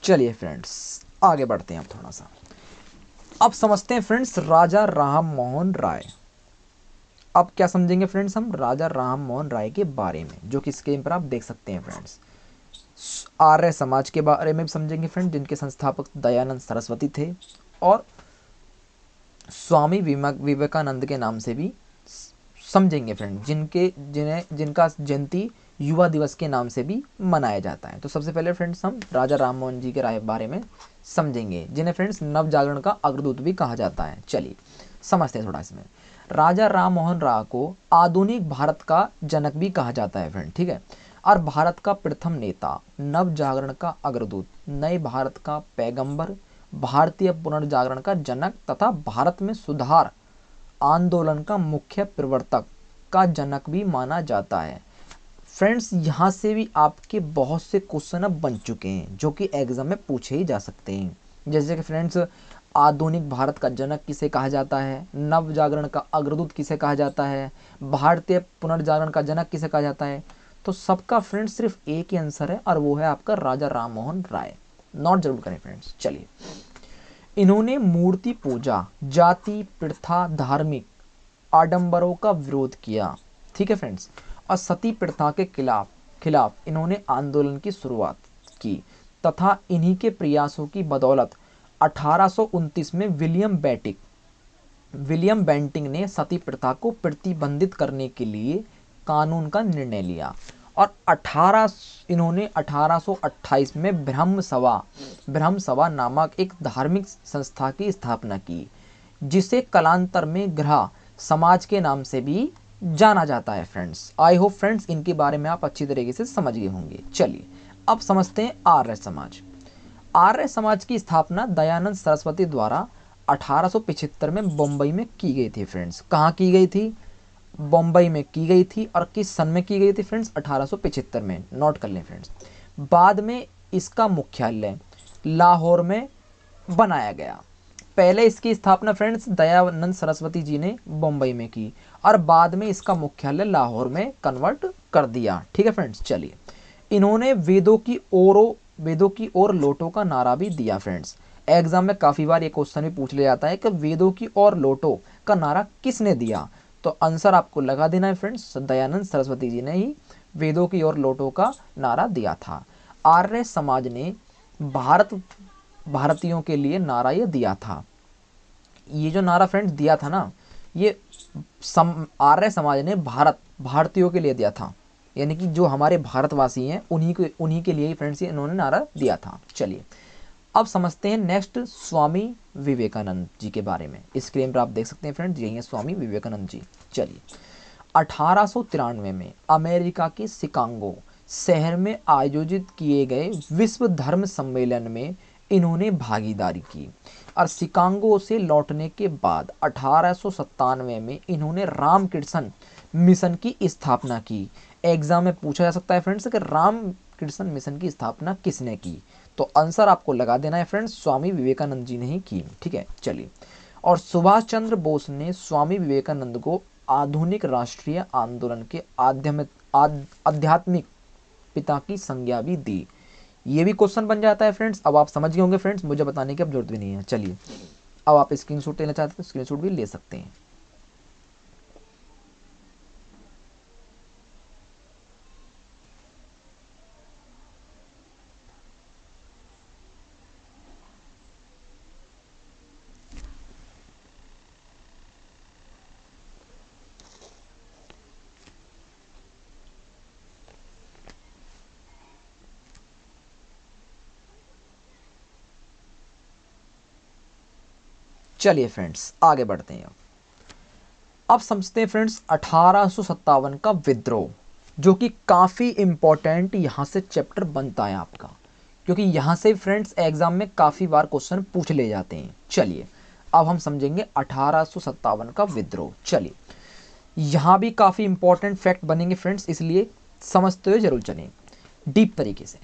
चलिए फ्रेंड्स आगे बढ़ते हैं अब थोड़ा सा। अब समझते हैं फ्रेंड्स राजा राम मोहन राय। अब क्या समझेंगे फ्रेंड्स हम? राजा राम मोहन राय के बारे में, जो कि स्क्रीन पर आप देख सकते हैं फ्रेंड्स। आर्य समाज के बारे में भी समझेंगे फ्रेंड्स, जिनके संस्थापक दयानंद सरस्वती थे और स्वामी विवेकानंद के नाम से भी समझेंगे फ्रेंड्स, जिनका जयंती युवा दिवस के नाम से भी मनाया जाता है। तो सबसे पहले फ्रेंड्स हम राजा राम मोहन जी के बारे में समझेंगे, जिन्हें फ्रेंड्स नव जागरण का अग्रदूत भी कहा जाता है। चलिए समझते हैं थोड़ा इसमें। राजा राम मोहन राय को आधुनिक भारत का जनक भी कहा जाता है फ्रेंड, ठीक है। और भारत का प्रथम नेता, नव जागरण का अग्रदूत, नए भारत का पैगंबर, भारतीय पुनर्जागरण का जनक तथा भारत में सुधार आंदोलन का मुख्य प्रवर्तक का जनक भी माना जाता है। फ्रेंड्स यहाँ से भी आपके बहुत से क्वेश्चन अब बन चुके हैं जो कि एग्जाम में पूछे ही जा सकते हैं। जैसे कि फ्रेंड्स आधुनिक भारत का जनक किसे कहा जाता है, नव जागरण का अग्रदूत किसे कहा जाता है, भारतीय पुनर्जागरण का जनक किसे कहा जाता है। तो सबका फ्रेंड्स सिर्फ एक ही आंसर है और वो है आपका राजा राम मोहन राय। नोट जरूर करें फ्रेंड्स। चलिए, इन्होंने मूर्ति पूजा, जाति प्रथा, धार्मिक आडंबरों का विरोध किया, ठीक है फ्रेंड्स, और सती प्रथा के खिलाफ इन्होंने आंदोलन की शुरुआत की तथा इन्हीं के प्रयासों की बदौलत 1829 में विलियम बेंटिंग ने सती प्रथा को प्रतिबंधित करने के लिए कानून का निर्णय लिया और इन्होंने 1828 में ब्रह्म सभा नामक एक धार्मिक संस्था की स्थापना की, जिसे कालांतर में ग्रह समाज के नाम से भी जाना जाता है फ्रेंड्स। आई होप फ्रेंड्स इनके बारे में आप अच्छी तरीके से समझ गए होंगे। चलिए अब समझते हैं आर्य समाज। आर्य समाज की स्थापना दयानंद सरस्वती द्वारा 1875 में बम्बई में की गई थी फ्रेंड्स। कहाँ की गई थी? बम्बई में की गई थी। और किस सन में की गई थी फ्रेंड्स? 1875 में। नोट कर लें फ्रेंड्स। बाद में इसका मुख्यालय लाहौर में बनाया गया। पहले इसकी स्थापना फ्रेंड्स दयानंद सरस्वती जी ने बम्बई में की और बाद में इसका मुख्यालय लाहौर में कन्वर्ट कर दिया। ठीक है फ्रेंड्स, चलिए। इन्होंने वेदों की ओर लौटो का नारा भी दिया फ्रेंड्स। एग्जाम में काफ़ी बार ये क्वेश्चन भी पूछ लिया जाता है कि वेदों की ओर लौटो का नारा किसने दिया, तो आंसर आपको लगा देना है फ्रेंड्स, दयानंद सरस्वती जी ने ही वेदों की ओर लौटो का नारा दिया था। आर्य समाज ने भारतीयों के लिए नारा ये दिया था। ये जो नारा फ्रेंड्स दिया था ना, ये आर्य समाज ने भारतीयों के लिए दिया था, यानी कि जो हमारे भारतवासी हैं उन्हीं के लिए ही फ्रेंड्स इन्होंने नारा दिया था। चलिए अब समझते हैं नेक्स्ट स्वामी विवेकानंद जी के बारे में। स्क्रीन पर आप देख सकते हैं फ्रेंड्स, यही है स्वामी विवेकानंद जी। चलिए 1893 में अमेरिका के शिकागो शहर में आयोजित किए गए विश्व धर्म सम्मेलन में इन्होंने भागीदारी की और शिकागो से लौटने के बाद 1897 में इन्होंने रामकृष्ण मिशन की स्थापना की। एग्जाम में पूछा जा सकता है फ्रेंड्स कि रामकृष्ण मिशन की स्थापना किसने की, तो आंसर आपको लगा देना है फ्रेंड्स, स्वामी विवेकानंद जी ने ही की। ठीक है, चलिए। और सुभाष चंद्र बोस ने स्वामी विवेकानंद को आधुनिक राष्ट्रीय आंदोलन के आध्यात्मिक पिता की संज्ञा भी दी। ये भी क्वेश्चन बन जाता है फ्रेंड्स। अब आप समझ गए होंगे फ्रेंड्स, मुझे बताने की अब जरूरत भी नहीं है। चलिए अब आप स्क्रीनशॉट लेना चाहते हैं तो स्क्रीनशॉट भी ले सकते हैं। चलिए फ्रेंड्स आगे बढ़ते हैं। अब समझते हैं फ्रेंड्स 1857 का विद्रोह, जो कि काफ़ी इंपॉर्टेंट यहाँ से चैप्टर बनता है आपका, क्योंकि यहाँ से फ्रेंड्स एग्जाम में काफ़ी बार क्वेश्चन पूछ ले जाते हैं। चलिए अब हम समझेंगे 1857 का विद्रोह। चलिए यहाँ भी काफ़ी इंपॉर्टेंट फैक्ट बनेंगे फ्रेंड्स, इसलिए समझते हुए जरूर चलें डीप तरीके से।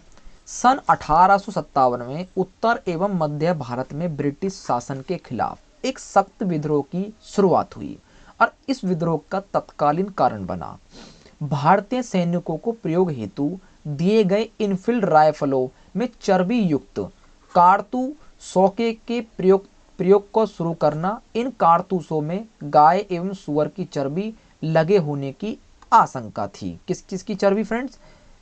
सन 1857 में उत्तर एवं मध्य भारत में ब्रिटिश शासन के खिलाफ एक सख्त विद्रोह की शुरुआत हुई और इस विद्रोह का तत्कालीन कारण बना भारतीय सैनिकों को प्रयोग हेतु दिए गए इनफील्ड राइफलों में चर्बी युक्त कारतूसों के प्रयोग को शुरू करना। इन कारतूसों में गाय एवं सुअर की चर्बी लगे होने की आशंका थी। किसकी चर्बी फ्रेंड्स?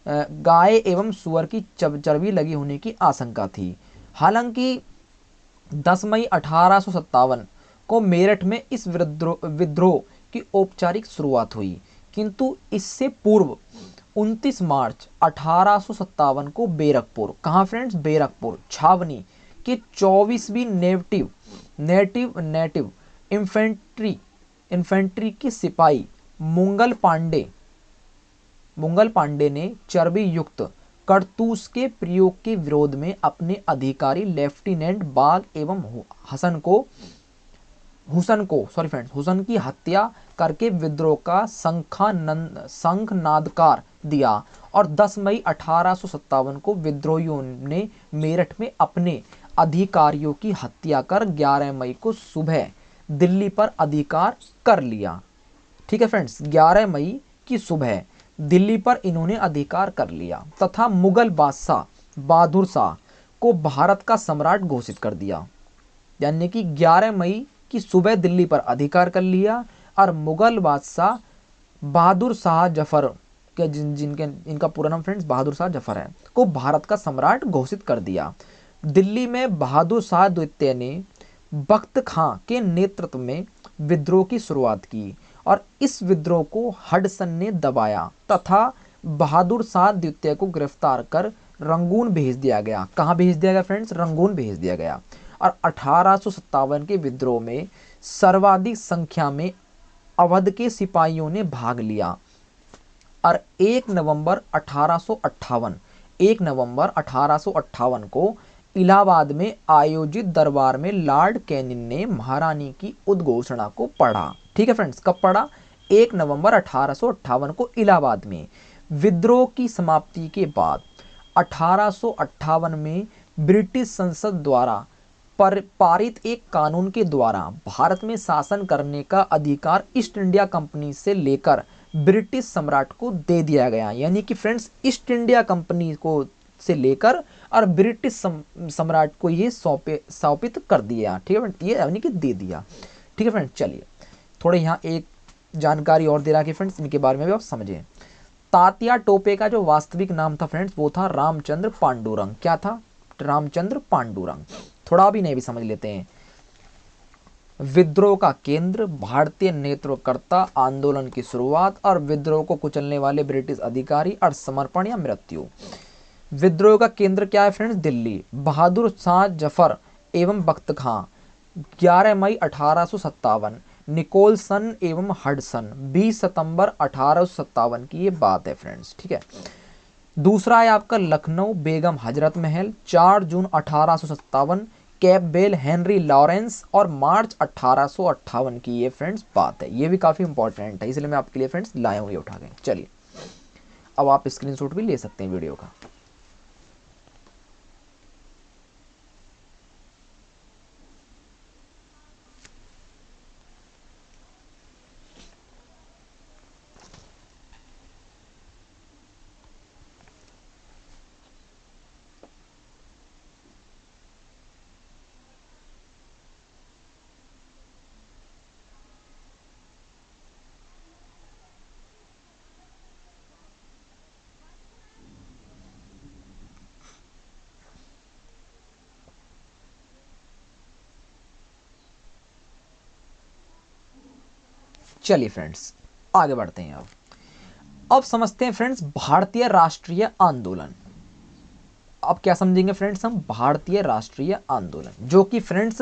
गाय एवं सुअर की चर्बी लगी होने की आशंका थी। हालांकि 10 मई 1857 को मेरठ में इस विद्रोह की औपचारिक शुरुआत हुई, किंतु इससे पूर्व 29 मार्च 1857 को बैरकपुर, कहाँ फ्रेंड्स? बैरकपुर छावनी के 24वीं नेटिव इन्फेंट्री के सिपाही मुंगल पांडे ने चर्बी युक्त कारतूस के प्रयोग के विरोध में अपने अधिकारी लेफ्टिनेंट बाग एवं हुसन की हत्या करके विद्रोह का शंखनादकार दिया और 10 मई 1857 को विद्रोहियों ने मेरठ में अपने अधिकारियों की हत्या कर 11 मई को सुबह दिल्ली पर अधिकार कर लिया। ठीक है फ्रेंड्स, 11 मई की सुबह दिल्ली पर इन्होंने अधिकार कर लिया तथा मुगल बादशाह बहादुर शाह को भारत का सम्राट घोषित कर दिया। यानी कि 11 मई की सुबह दिल्ली पर अधिकार कर लिया और मुगल बादशाह बहादुर शाह जफर के इनका पूरा नाम फ्रेंड्स बहादुर शाह जफर है, को भारत का सम्राट घोषित कर दिया। दिल्ली में बहादुर शाह द्वितीय ने बख्त खां के नेतृत्व में विद्रोह की शुरुआत की और इस विद्रोह को हडसन ने दबाया तथा बहादुर शाह द्वितीय को गिरफ्तार कर रंगून भेज दिया गया। कहाँ भेज दिया गया फ्रेंड्स? रंगून भेज दिया गया। और 1857 के विद्रोह में सर्वाधिक संख्या में अवध के सिपाहियों ने भाग लिया और 1 नवंबर 1858 को इलाहाबाद में आयोजित दरबार में लॉर्ड कैनिंग ने महारानी की उद्घोषणा को पढ़ा। ठीक है फ्रेंड्स, कब पढ़ा? 1 नवंबर 1858 को इलाहाबाद में। विद्रोह की समाप्ति के बाद 1858 में ब्रिटिश संसद द्वारा पारित एक कानून के द्वारा भारत में शासन करने का अधिकार ईस्ट इंडिया कंपनी से लेकर ब्रिटिश सम्राट को दे दिया गया। यानी कि फ्रेंड्स ईस्ट इंडिया कंपनी को से लेकर और ब्रिटिश सम्राट को ये सौंपित कर दिया। ठीक है फ्रेंड, ये यानी कि दे दिया। ठीक है फ्रेंड, चलिए थोड़े यहाँ एक जानकारी और दे रहा है फ्रेंड्स, इनके बारे में भी आप समझें। तात्या टोपे का जो वास्तविक नाम था फ्रेंड्स वो था रामचंद्र पांडुरंग। क्या था? रामचंद्र पांडुरंग। थोड़ा भी नहीं भी समझ लेते हैं। विद्रोह का केंद्र, भारतीय नेतृत्वकर्ता, आंदोलन की शुरुआत और विद्रोह को कुचलने वाले ब्रिटिश अधिकारी और समर्पण या मृत्यु। विद्रोह का केंद्र क्या है फ्रेंड्स? दिल्ली। बहादुर शाह जफर एवं बख्त खां 11 मई 1857। निकोलसन एवं हडसन 20 सितंबर 1857 की ये बात है फ्रेंड्स। ठीक है, दूसरा है आपका लखनऊ बेगम हजरत महल 4 जून 1857। कैपबेल हेनरी लॉरेंस और मार्च 1858 की ये फ्रेंड्स बात है। ये भी काफ़ी इंपॉर्टेंट है, इसलिए मैं आपके लिए फ्रेंड्स लाया हूँ ये उठा के। चलिए अब आप स्क्रीनशॉट भी ले सकते हैं वीडियो का। चलिए फ्रेंड्स आगे बढ़ते हैं। अब समझते हैं फ्रेंड्स भारतीय राष्ट्रीय आंदोलन। अब क्या समझेंगे फ्रेंड्स हम? भारतीय राष्ट्रीय आंदोलन जो कि फ्रेंड्स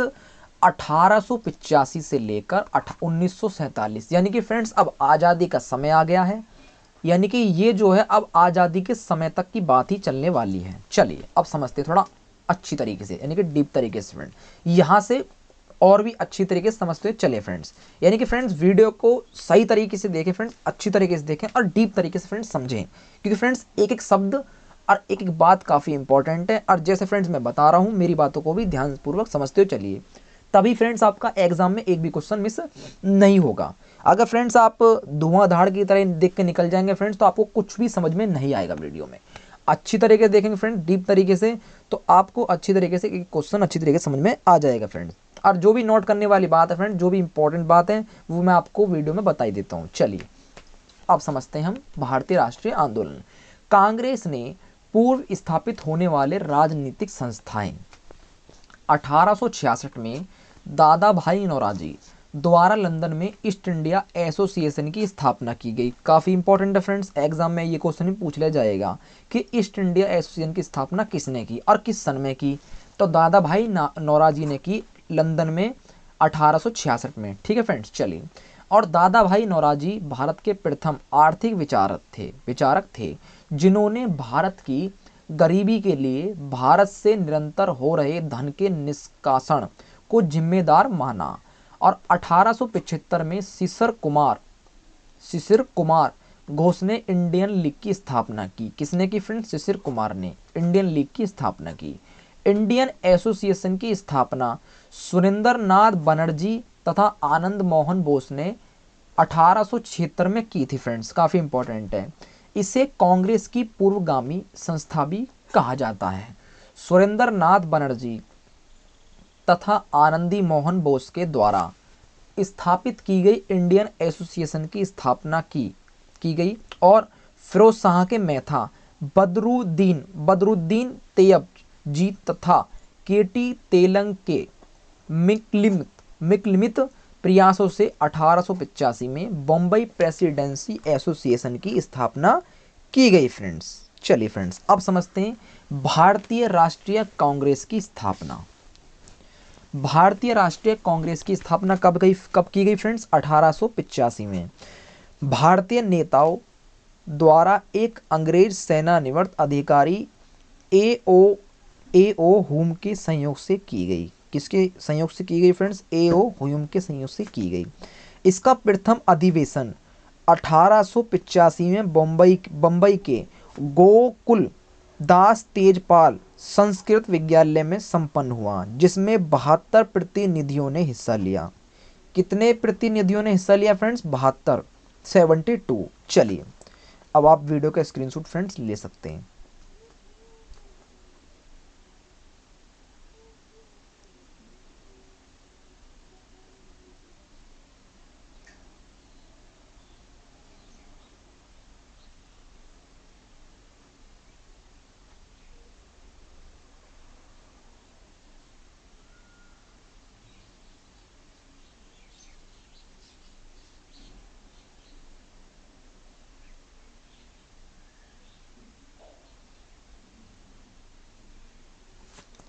1885 से लेकर 1947 यानी कि फ्रेंड्स अब आज़ादी का समय आ गया है। यानी कि ये जो है अब आज़ादी के समय तक की बात ही चलने वाली है। चलिए अब समझते हैं थोड़ा अच्छी तरीके से, यानी कि डीप तरीके से फ्रेंड, यहाँ से और भी अच्छी तरीके से समझते हुए चले फ्रेंड्स। यानी कि फ्रेंड्स वीडियो को सही तरीके से देखें फ्रेंड्स, अच्छी तरीके से देखें और डीप तरीके से फ्रेंड्स समझें, क्योंकि फ्रेंड्स एक एक शब्द और एक एक बात काफ़ी इंपॉर्टेंट है। और जैसे फ्रेंड्स मैं बता रहा हूँ मेरी बातों को भी ध्यानपूर्वक समझते हुए चलिए, तभी फ्रेंड्स आपका एग्जाम में एक भी क्वेश्चन मिस नहीं होगा। अगर फ्रेंड्स आप धुआंधार की तरह देख के निकल जाएंगे फ्रेंड्स तो आपको कुछ भी समझ में नहीं आएगा वीडियो में। अच्छी तरीके से देखेंगे फ्रेंड्स, डीप तरीके से, तो आपको अच्छी तरीके से एक क्वेश्चन अच्छी तरीके से समझ में आ जाएगा फ्रेंड्स। और जो भी नोट करने वाली बात है फ्रेंड्स, जो भी इंपॉर्टेंट बात है वो मैं आपको वीडियो में बता ही देता हूँ। चलिए अब समझते हैं हम भारतीय राष्ट्रीय आंदोलन। कांग्रेस ने पूर्व स्थापित होने वाले राजनीतिक संस्थाएं 1866 में दादा भाई नौरोजी द्वारा लंदन में ईस्ट इंडिया एसोसिएशन की स्थापना की गई। काफ़ी इंपॉर्टेंट है फ्रेंड्स, एग्जाम में ये क्वेश्चन भी पूछ लिया जाएगा कि ईस्ट इंडिया एसोसिएशन की स्थापना किसने की और किस सन में की। तो दादा भाई नौरोजी ने की लंदन में 1866 में। ठीक है फ्रेंड्स, चलिए। और दादा भाई नौरोजी भारत के प्रथम आर्थिक विचारक थे जिन्होंने भारत की गरीबी के लिए भारत से निरंतर हो रहे धन के निष्कासन को जिम्मेदार माना। और 1875 में शिशिर कुमार घोष ने इंडियन लीग की स्थापना की। किसने की फ्रेंड्स? शिशिर कुमार ने इंडियन लीग की स्थापना की। इंडियन एसोसिएशन की स्थापना सुरेंद्र नाथ बनर्जी तथा आनंद मोहन बोस ने 1876 में की थी फ्रेंड्स। काफ़ी इंपॉर्टेंट है, इसे कांग्रेस की पूर्वगामी संस्था भी कहा जाता है। सुरेंद्र नाथ बनर्जी तथा आनंदी मोहन बोस के द्वारा स्थापित की गई इंडियन एसोसिएशन की स्थापना की गई और फिरोज शाह के मेथा बदरुद्दीन तैयब जी तथा केटी तेलंग के मिकलिमित प्रयासों से 1885 में बम्बई प्रेसिडेंसी एसोसिएशन की स्थापना की गई फ्रेंड्स। चलिए फ्रेंड्स अब समझते हैं भारतीय राष्ट्रीय कांग्रेस की स्थापना। भारतीय राष्ट्रीय कांग्रेस की स्थापना कब की गई फ्रेंड्स? 1885 में भारतीय नेताओं द्वारा एक अंग्रेज सेनानिवृत्त अधिकारी ए.ओ. ह्यूम के संयोग से की गई। किसके संयोग से की गई फ्रेंड्स? ए.ओ. ह्यूम के संयोग से की गई। इसका प्रथम अधिवेशन 1885 में बम्बई के गोकुल दास तेजपाल संस्कृत विद्यालय में संपन्न हुआ, जिसमें 72 प्रतिनिधियों ने हिस्सा लिया। कितने प्रतिनिधियों ने हिस्सा लिया फ्रेंड्स? 72, 72। चलिए अब आप वीडियो का स्क्रीनशॉट फ्रेंड्स ले सकते हैं।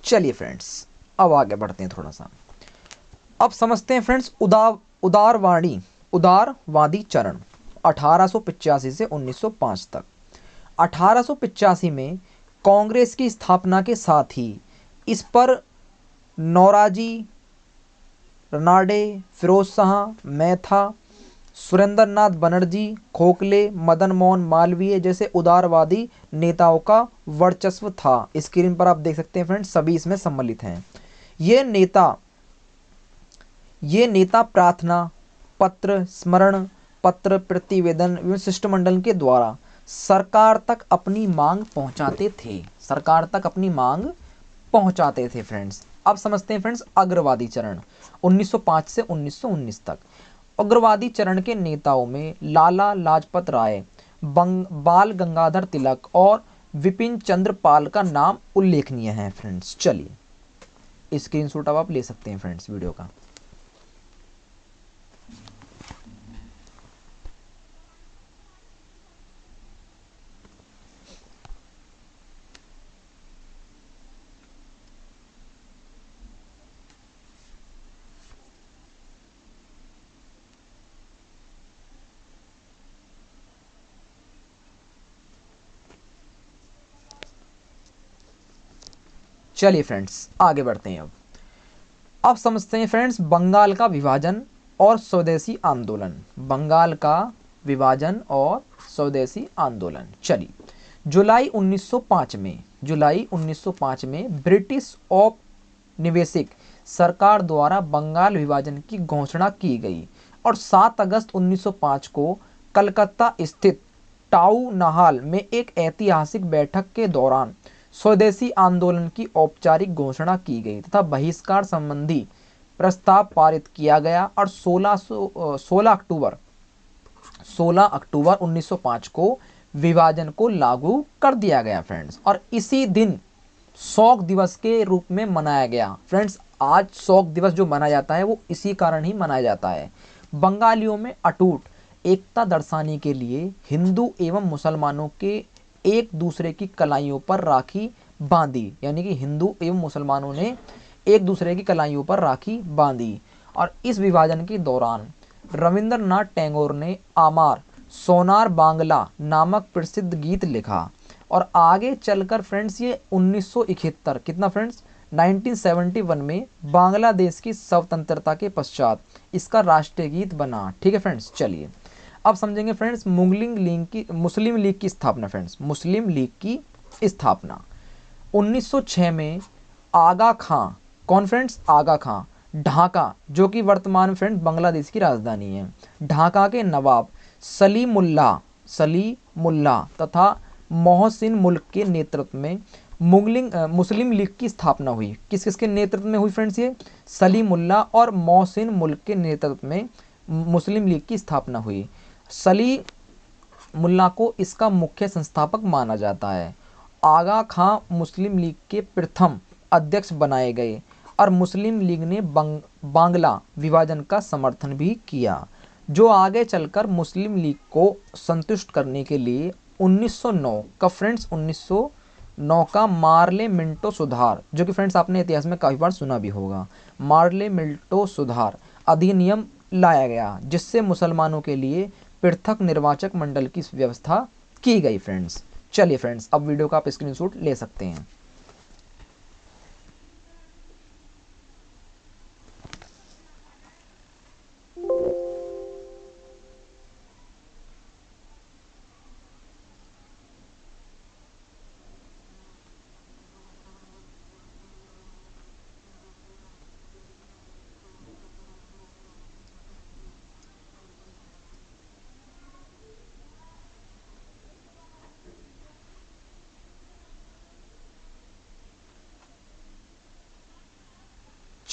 चलिए फ्रेंड्स अब आगे बढ़ते हैं थोड़ा सा। अब समझते हैं फ्रेंड्स उदारवादी चरण 1885 से 1905 तक। 1885 में कांग्रेस की स्थापना के साथ ही इस पर नौरोजी, रनाडे, फिरोज शाह मेहता, सुरेंद्रनाथ बनर्जी, खोखले, मदन मोहन मालवीय जैसे उदारवादी नेताओं का वर्चस्व था। स्क्रीन पर आप देख सकते हैं फ्रेंड्स, सभी इसमें सम्मिलित हैं। ये नेता प्रार्थना पत्र, स्मरण पत्र, प्रतिवेदन एवं शिष्टमंडल के द्वारा सरकार तक अपनी मांग पहुंचाते थे। सरकार तक अपनी मांग पहुंचाते थे फ्रेंड्स। अब समझते हैं फ्रेंड्स अग्रवादी चरण 1905 से 1919 तक। अग्रवादी चरण के नेताओं में लाला लाजपत राय, बाल गंगाधर तिलक और विपिन चंद्र पाल का नाम उल्लेखनीय है फ्रेंड्स। चलिए स्क्रीनशॉट अब आप ले सकते हैं फ्रेंड्स वीडियो का। चलिए फ्रेंड्स आगे बढ़ते हैं। अब समझते हैं फ्रेंड्स बंगाल का विभाजन और स्वदेशी आंदोलन। बंगाल का विभाजन और स्वदेशी आंदोलन। चलिए जुलाई 1905 में ब्रिटिश औपनिवेशिक सरकार द्वारा बंगाल विभाजन की घोषणा की गई और 7 अगस्त 1905 को कलकत्ता स्थित टाउन हॉल में एक ऐतिहासिक बैठक के दौरान स्वदेशी आंदोलन की औपचारिक घोषणा की गई तथा बहिष्कार संबंधी प्रस्ताव पारित किया गया और 16 अक्टूबर 1905 को विभाजन को लागू कर दिया गया फ्रेंड्स। और इसी दिन शोक दिवस के रूप में मनाया गया फ्रेंड्स। आज शोक दिवस जो मनाया जाता है वो इसी कारण ही मनाया जाता है। बंगालियों में अटूट एकता दर्शाने के लिए हिंदू एवं मुसलमानों के एक दूसरे की कलाइयों पर राखी बांधी, यानी कि हिंदू एवं मुसलमानों ने एक दूसरे की कलाइयों पर राखी बांधी। और इस विभाजन के दौरान रविंद्रनाथ टैगोर ने आमार सोनार बांग्ला नामक प्रसिद्ध गीत लिखा। और आगे चलकर फ्रेंड्स ये 1971 कितना फ्रेंड्स 1971 में बांग्लादेश की स्वतंत्रता के पश्चात इसका राष्ट्रीय गीत बना। ठीक है फ्रेंड्स। चलिए अब समझेंगे फ्रेंड्स मुस्लिम लीग की स्थापना। फ्रेंड्स मुस्लिम लीग की स्थापना 1906 में आगा खां, कौन फ्रेंड्स? आगा खां ढाका, जो कि वर्तमान फ्रेंड बांग्लादेश की राजधानी है, ढाका के नवाब सलीमुल्लाह तथा मोहसिन मुल्क के नेतृत्व में मुस्लिम लीग की स्थापना हुई। किस किस के नेतृत्व में हुई फ्रेंड्स? ये सलीमुल्लाह और मोहसिन मुल्क के नेतृत्व में मुस्लिम लीग की स्थापना हुई। सलीमुल्लाह को इसका मुख्य संस्थापक माना जाता है। आगा खां मुस्लिम लीग के प्रथम अध्यक्ष बनाए गए और मुस्लिम लीग ने बांग्ला विभाजन का समर्थन भी किया, जो आगे चलकर मुस्लिम लीग को संतुष्ट करने के लिए 1909 का फ्रेंड्स 1909 का मार्ले मिंटो सुधार, जो कि फ्रेंड्स आपने इतिहास में काफ़ी बार सुना भी होगा, मार्ले मिंटो सुधार अधिनियम लाया गया, जिससे मुसलमानों के लिए पृथक निर्वाचक मंडल की व्यवस्था की गई फ्रेंड्स। चलिए फ्रेंड्स अब वीडियो का आप स्क्रीनशॉट ले सकते हैं।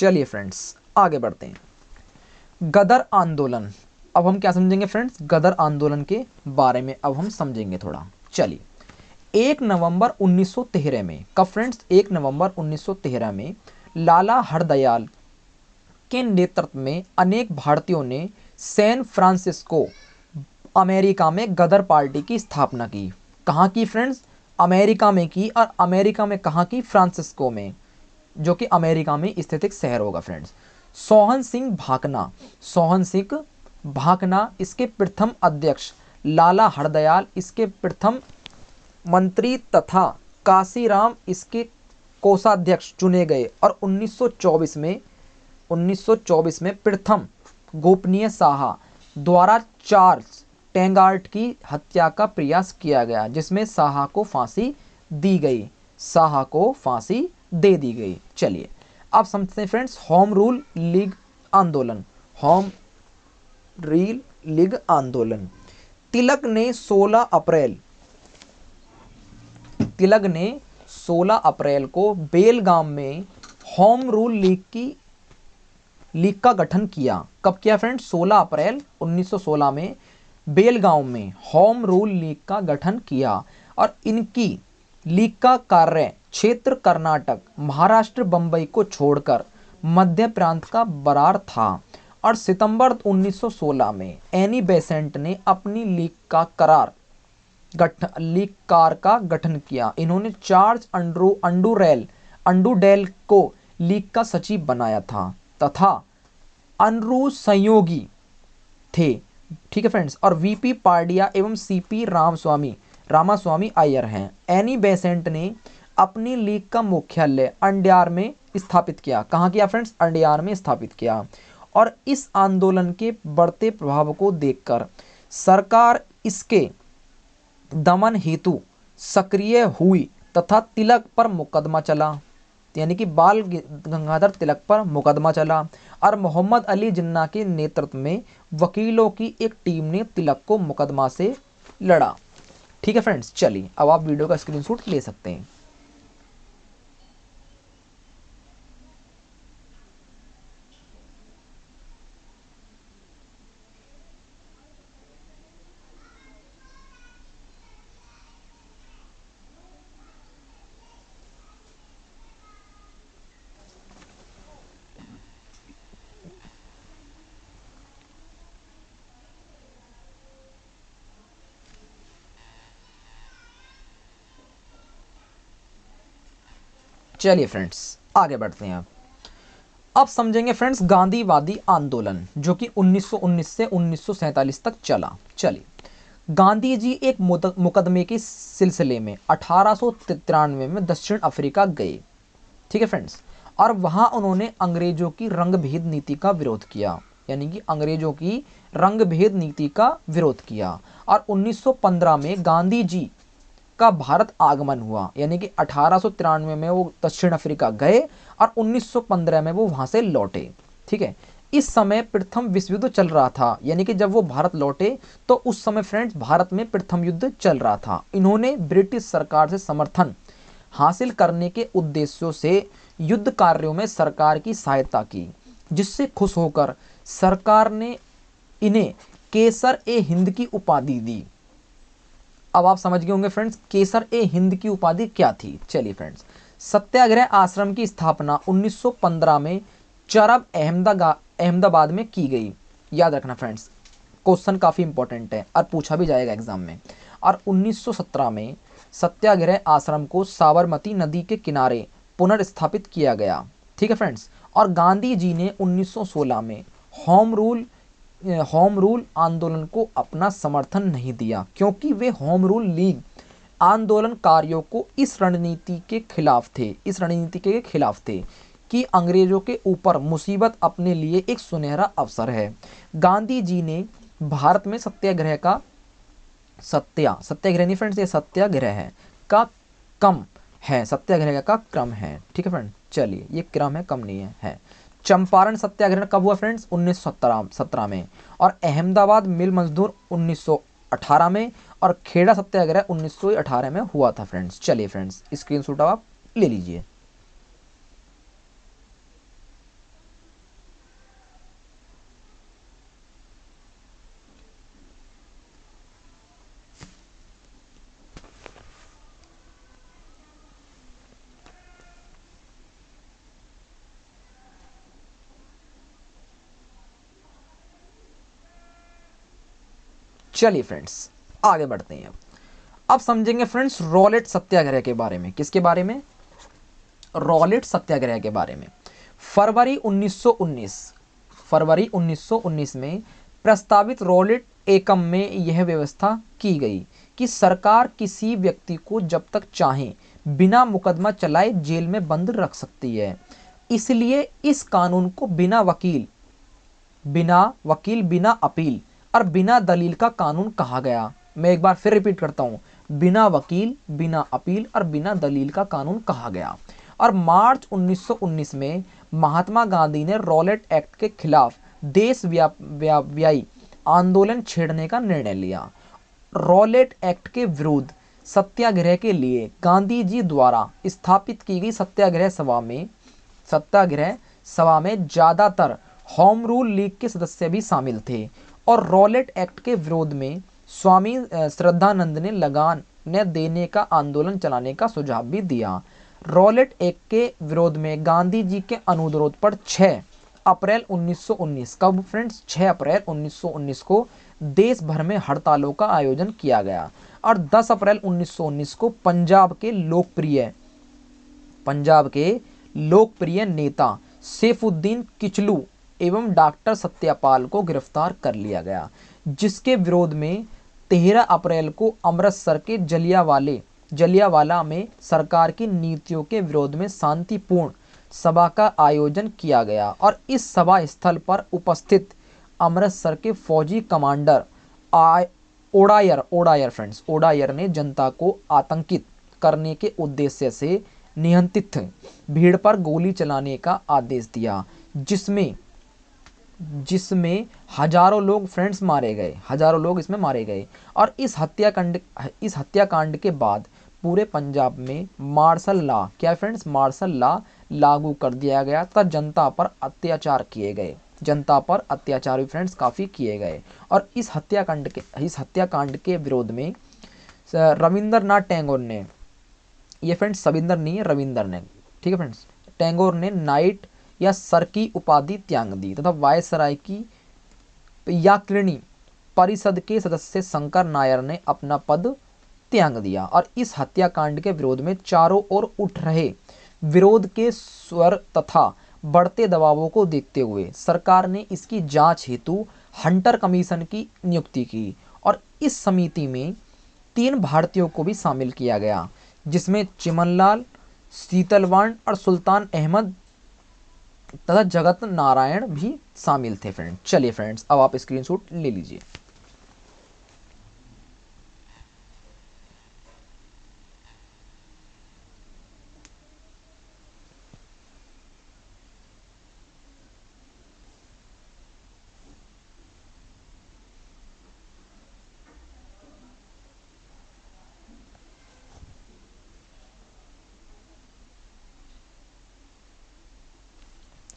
चलिए फ्रेंड्स आगे बढ़ते हैं। गदर आंदोलन, अब हम क्या समझेंगे फ्रेंड्स, गदर आंदोलन के बारे में अब हम समझेंगे थोड़ा। चलिए 1 नवंबर 1913 में, कब फ्रेंड्स, 1 नवंबर 1913 में लाला हरदयाल के नेतृत्व में अनेक भारतीयों ने सैन फ्रांसिस्को अमेरिका में गदर पार्टी की स्थापना की। कहाँ की फ्रेंड्स, अमेरिका में की, और अमेरिका में कहाँ की, फ्रांसिस्को में, जो कि अमेरिका में स्थित एक शहर होगा फ्रेंड्स। सोहन सिंह भाकना, सोहन सिंह भाकना इसके प्रथम अध्यक्ष, लाला हरदयाल इसके प्रथम मंत्री तथा काशीराम इसके कोषाध्यक्ष चुने गए, और 1924 में प्रथम गोपनीय साहा द्वारा चार्ल्स टेंगार्ट की हत्या का प्रयास किया गया, जिसमें साहा को फांसी दी गई, साहा को फांसी दे दी गई। चलिए अब समझते हैं फ्रेंड्स होम रूल लीग आंदोलन, होम रूल लीग आंदोलन। तिलक ने 16 अप्रैल को बेलगाम में होम रूल लीग का गठन किया। कब किया फ्रेंड्स, 16 अप्रैल 1916 में बेलगांव में होम रूल लीग का गठन किया, और इनकी लीग का कार्य क्षेत्र कर्नाटक, महाराष्ट्र, बंबई को छोड़कर मध्य प्रांत का बरार था। और सितंबर 1916 में एनी बेसेंट ने अपनी लीग कार का गठन किया। इन्होंने चार्ल्स अंडूडेल को लीग का सचिव बनाया था, तथा अनरू संयोगी थे, ठीक है फ्रेंड्स, और वीपी पांड्या एवं सीपी रामास्वामी अय्यर हैं। एनी बेसेंट ने अपनी लीग का मुख्यालय अंडियार में स्थापित किया। कहाँ किया फ्रेंड्स, अंडियार में स्थापित किया। और इस आंदोलन के बढ़ते प्रभाव को देखकर सरकार इसके दमन हेतु सक्रिय हुई, तथा तिलक पर मुकदमा चला, यानी कि बाल गंगाधर तिलक पर मुकदमा चला, और मोहम्मद अली जिन्ना के नेतृत्व में वकीलों की एक टीम ने तिलक को मुकदमा से लड़ा। ठीक है फ्रेंड्स, चलिए अब आप वीडियो का स्क्रीनशॉट ले सकते हैं। चलिए फ्रेंड्स आगे बढ़ते हैं। अब समझेंगे फ्रेंड्स गांधीवादी आंदोलन, जो कि 1919 से 1947 तक चला। चलिए गांधी जी एक मुकदमे के सिलसिले में 1893 में दक्षिण अफ्रीका गए, ठीक है फ्रेंड्स, और वहां उन्होंने अंग्रेजों की रंगभेद नीति का विरोध किया, यानी कि अंग्रेजों की रंगभेद नीति का विरोध किया। और 1915 में गांधी जी का भारत आगमन हुआ, यानी कि 1893 में वो दक्षिण अफ्रीका गए और 1915 में वो वहां से लौटे, ठीक है। इस समय प्रथम विश्व युद्ध चल रहा था, यानी कि जब वो भारत लौटे तो उस समय फ्रेंड्स भारत में प्रथम युद्ध चल रहा था। इन्होंने ब्रिटिश सरकार से समर्थन हासिल करने के उद्देश्यों से युद्ध कार्यों में सरकार की सहायता की, जिससे खुश होकर सरकार ने इन्हें केसर ए हिंद की उपाधि दी। अब आप समझ गए होंगे फ्रेंड्स केसर ए हिंद की उपाधि क्या थी। चलिए फ्रेंड्स, सत्याग्रह आश्रम की स्थापना 1915 में चरब अहमदाबाद में की गई। याद रखना फ्रेंड्स, क्वेश्चन काफ़ी इंपॉर्टेंट है और पूछा भी जाएगा एग्जाम में। और 1917 में सत्याग्रह आश्रम को साबरमती नदी के किनारे पुनर्स्थापित किया गया, ठीक है फ्रेंड्स। और गांधी जी ने 1916 में होम रूल आंदोलन को अपना समर्थन नहीं दिया, क्योंकि वे होम रूल लीग आंदोलनकारियों को इस रणनीति के खिलाफ थे कि अंग्रेजों के ऊपर मुसीबत अपने लिए एक सुनहरा अवसर है। गांधी जी ने भारत में सत्याग्रह नहीं फ्रेंड्स, ये सत्याग्रह है का सत्याग्रह का क्रम है, ठीक है फ्रेंड। चलिए ये क्रम है, कम नहीं है। चंपारण सत्याग्रह कब हुआ फ्रेंड्स, 1917 में। और अहमदाबाद मिल मजदूर 1918 में। और खेड़ा सत्याग्रह 1918 में हुआ था फ्रेंड्स। चलिए फ्रेंड्स स्क्रीनशॉट आप ले लीजिए। चलिए फ्रेंड्स आगे बढ़ते हैं। अब समझेंगे फ्रेंड्स रॉलेट सत्याग्रह के बारे में। किसके बारे में? रॉलेट सत्याग्रह के बारे में। फरवरी 1919 में प्रस्तावित रॉलेट एकम में यह व्यवस्था की गई कि सरकार किसी व्यक्ति को जब तक चाहे बिना मुकदमा चलाए जेल में बंद रख सकती है। इसलिए इस कानून को बिना वकील, बिना अपील और बिना दलील का कानून कहा गया। मैं एक बार फिर रिपीट करता हूं, बिना वकील, बिना अपील और बिना दलील का कानून कहा गया। और मार्च 1919 में महात्मा गांधी ने रॉलेट एक्ट के खिलाफ देशव्यापी आंदोलन छेड़ने का निर्णय लिया। रॉलेट एक्ट के विरुद्ध सत्याग्रह के लिए गांधी जी द्वारा स्थापित की गई सत्याग्रह सभा में ज्यादातर होम रूल लीग के सदस्य भी शामिल थे। और रॉलेट एक्ट के विरोध में स्वामी श्रद्धानंद ने लगान न देने का आंदोलन चलाने का सुझाव भी दिया। रॉलेट एक्ट के विरोध में गांधी जी के अनुरोध पर 6 अप्रैल 1919, कब फ्रेंड्स? 6 अप्रैल 1919 को देश भर में हड़तालों का आयोजन किया गया। और 10 अप्रैल 1919 को पंजाब के लोकप्रिय नेता सैफुद्दीन किचलू एवं डॉक्टर सत्यपाल को गिरफ्तार कर लिया गया, जिसके विरोध में 13 अप्रैल को अमृतसर के जलियांवाला में सरकार की नीतियों के विरोध में शांतिपूर्ण सभा का आयोजन किया गया। और इस सभा स्थल पर उपस्थित अमृतसर के फौजी कमांडर ओडायर ने जनता को आतंकित करने के उद्देश्य से नियंत्रित भीड़ पर गोली चलाने का आदेश दिया, जिसमें हजारों लोग फ्रेंड्स मारे गए, हजारों लोग इसमें मारे गए। और इस हत्याकांड के बाद पूरे पंजाब में मार्शल लॉ, क्या फ्रेंड्स? मार्शल लॉ लागू कर दिया गया तथा जनता पर अत्याचार भी फ्रेंड्स काफ़ी किए गए। और इस हत्याकांड के विरोध में रविंद्रनाथ टैगोर ने, ये फ्रेंड्स सविंदर नहीं है, रविंदर ने, ठीक है फ्रेंड्स, टैगोर ने नाइट या सर की उपाधि त्याग दी तथा वायसराय की याकिनी परिषद के सदस्य शंकर नायर ने अपना पद त्याग दिया। और इस हत्याकांड के विरोध में चारों ओर उठ रहे विरोध के स्वर तथा बढ़ते दबावों को देखते हुए सरकार ने इसकी जांच हेतु हंटर कमीशन की नियुक्ति की। और इस समिति में 3 भारतीयों को भी शामिल किया गया, जिसमें चिमनलाल, शीतलवाण और सुल्तान अहमद तथा जगत नारायण भी शामिल थे फ्रेंड। चलिए फ्रेंड्स अब आप स्क्रीनशॉट ले लीजिए।